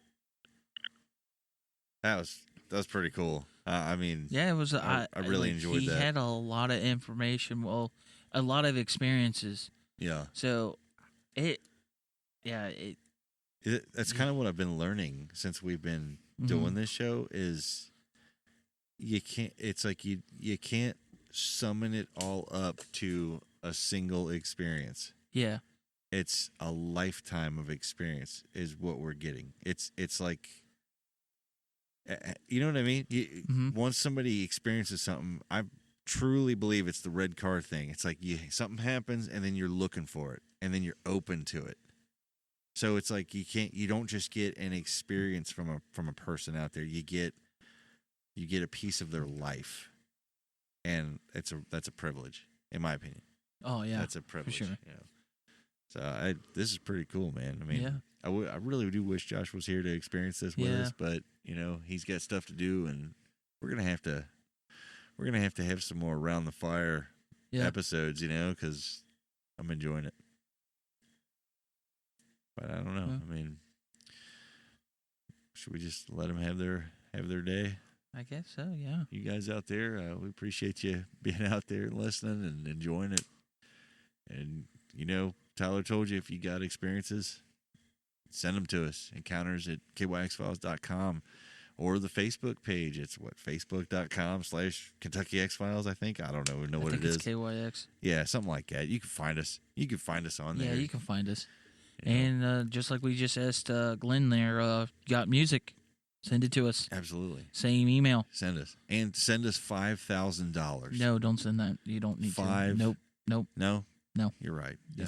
Speaker 3: That was pretty cool. I mean,
Speaker 5: Yeah, it was.
Speaker 3: I really
Speaker 5: like,
Speaker 3: enjoyed
Speaker 5: he
Speaker 3: that.
Speaker 5: He had a lot of information. Well, a lot of experiences.
Speaker 3: yeah.
Speaker 5: So, it.
Speaker 3: That's kind of what I've been learning since we've been
Speaker 5: Mm-hmm.
Speaker 3: doing this show is you can't. It's like you can't summon it all up to a single experience.
Speaker 5: Yeah.
Speaker 3: It's a lifetime of experience is what we're getting. It's like, you know what I mean? Once somebody experiences something, I truly believe it's the red car thing. It's like something happens and then you're looking for it and then you're open to it. So it's like you don't just get an experience from a person out there. You get a piece of their life, and that's a privilege, in my opinion.
Speaker 5: Oh yeah.
Speaker 3: That's a privilege.
Speaker 5: For sure.
Speaker 3: You know? So this is pretty cool, man. I mean,
Speaker 5: Yeah.
Speaker 3: I really do wish Josh was here to experience this with us, but he's got stuff to do, and we're gonna have to have some more around the fire episodes, because I'm enjoying it. But I don't know.
Speaker 5: Yeah.
Speaker 3: I mean, should we just let them have their day?
Speaker 5: I guess so. Yeah.
Speaker 3: You guys out there, we appreciate you being out there and listening and enjoying it. And Tyler told you if you got experiences, send them to us. encounters@kyxfiles.com or the Facebook page. It's facebook.com/Kentucky X Files. I think I don't know what
Speaker 5: I think
Speaker 3: it is.
Speaker 5: it's KYX.
Speaker 3: Yeah, something like that. You can find us. You can find us on there.
Speaker 5: Yeah, you can find us.
Speaker 3: You know?
Speaker 5: And just like we just asked Glenn there, got music, send it to us.
Speaker 3: Absolutely.
Speaker 5: Same email.
Speaker 3: Send us $5,000.
Speaker 5: No, don't send that. You don't need to. Nope.
Speaker 3: No.
Speaker 5: No.
Speaker 3: You're right.
Speaker 5: Yeah.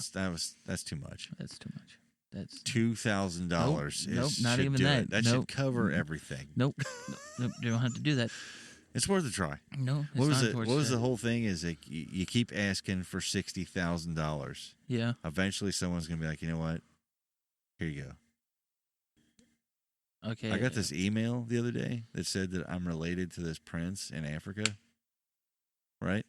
Speaker 3: That's too much.
Speaker 5: That's too much. That's
Speaker 3: $2,000.
Speaker 5: Nope, not even that.
Speaker 3: That
Speaker 5: Nope.
Speaker 3: should cover everything.
Speaker 5: Nope. Nope. You don't have to do that.
Speaker 3: It's worth a try.
Speaker 5: No. It's
Speaker 3: What was
Speaker 5: not
Speaker 3: it?
Speaker 5: worth
Speaker 3: What was
Speaker 5: that.
Speaker 3: the whole thing? Is like you keep asking for $60,000.
Speaker 5: Yeah.
Speaker 3: Eventually, someone's gonna be like, you know what? Here you go.
Speaker 5: Okay.
Speaker 3: I got this email the other day that said that I'm related to this prince in Africa, right?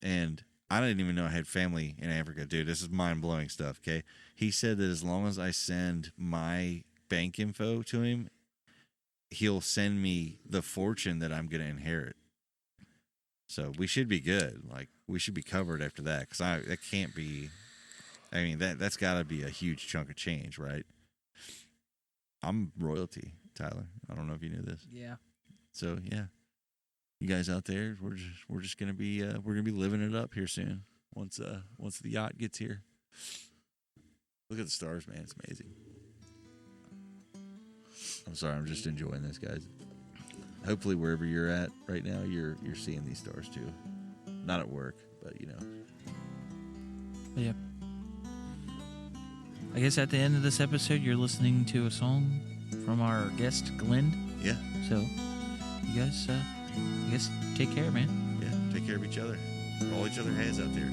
Speaker 3: And I didn't even know I had family in Africa, dude. This is mind-blowing stuff, okay? He said that as long as I send my bank info to him, he'll send me the fortune that I'm going to inherit. So we should be good. Like, we should be covered after that, because that can't be... I mean, that's got to be a huge chunk of change, right? I'm royalty, Tyler. I don't know if you knew this.
Speaker 5: Yeah.
Speaker 3: So yeah, you guys out there, we're just gonna be living it up here soon. Once the yacht gets here. Look at the stars, man. It's amazing. I'm sorry, I'm just enjoying this, guys. Hopefully, wherever you're at right now, you're seeing these stars too. Not at work, but
Speaker 5: Yeah. I guess at the end of this episode, you're listening to a song from our guest, Glenn.
Speaker 3: Yeah.
Speaker 5: So, you guys, I guess, take care, man.
Speaker 3: Yeah. Take care of each other. All each other has out there.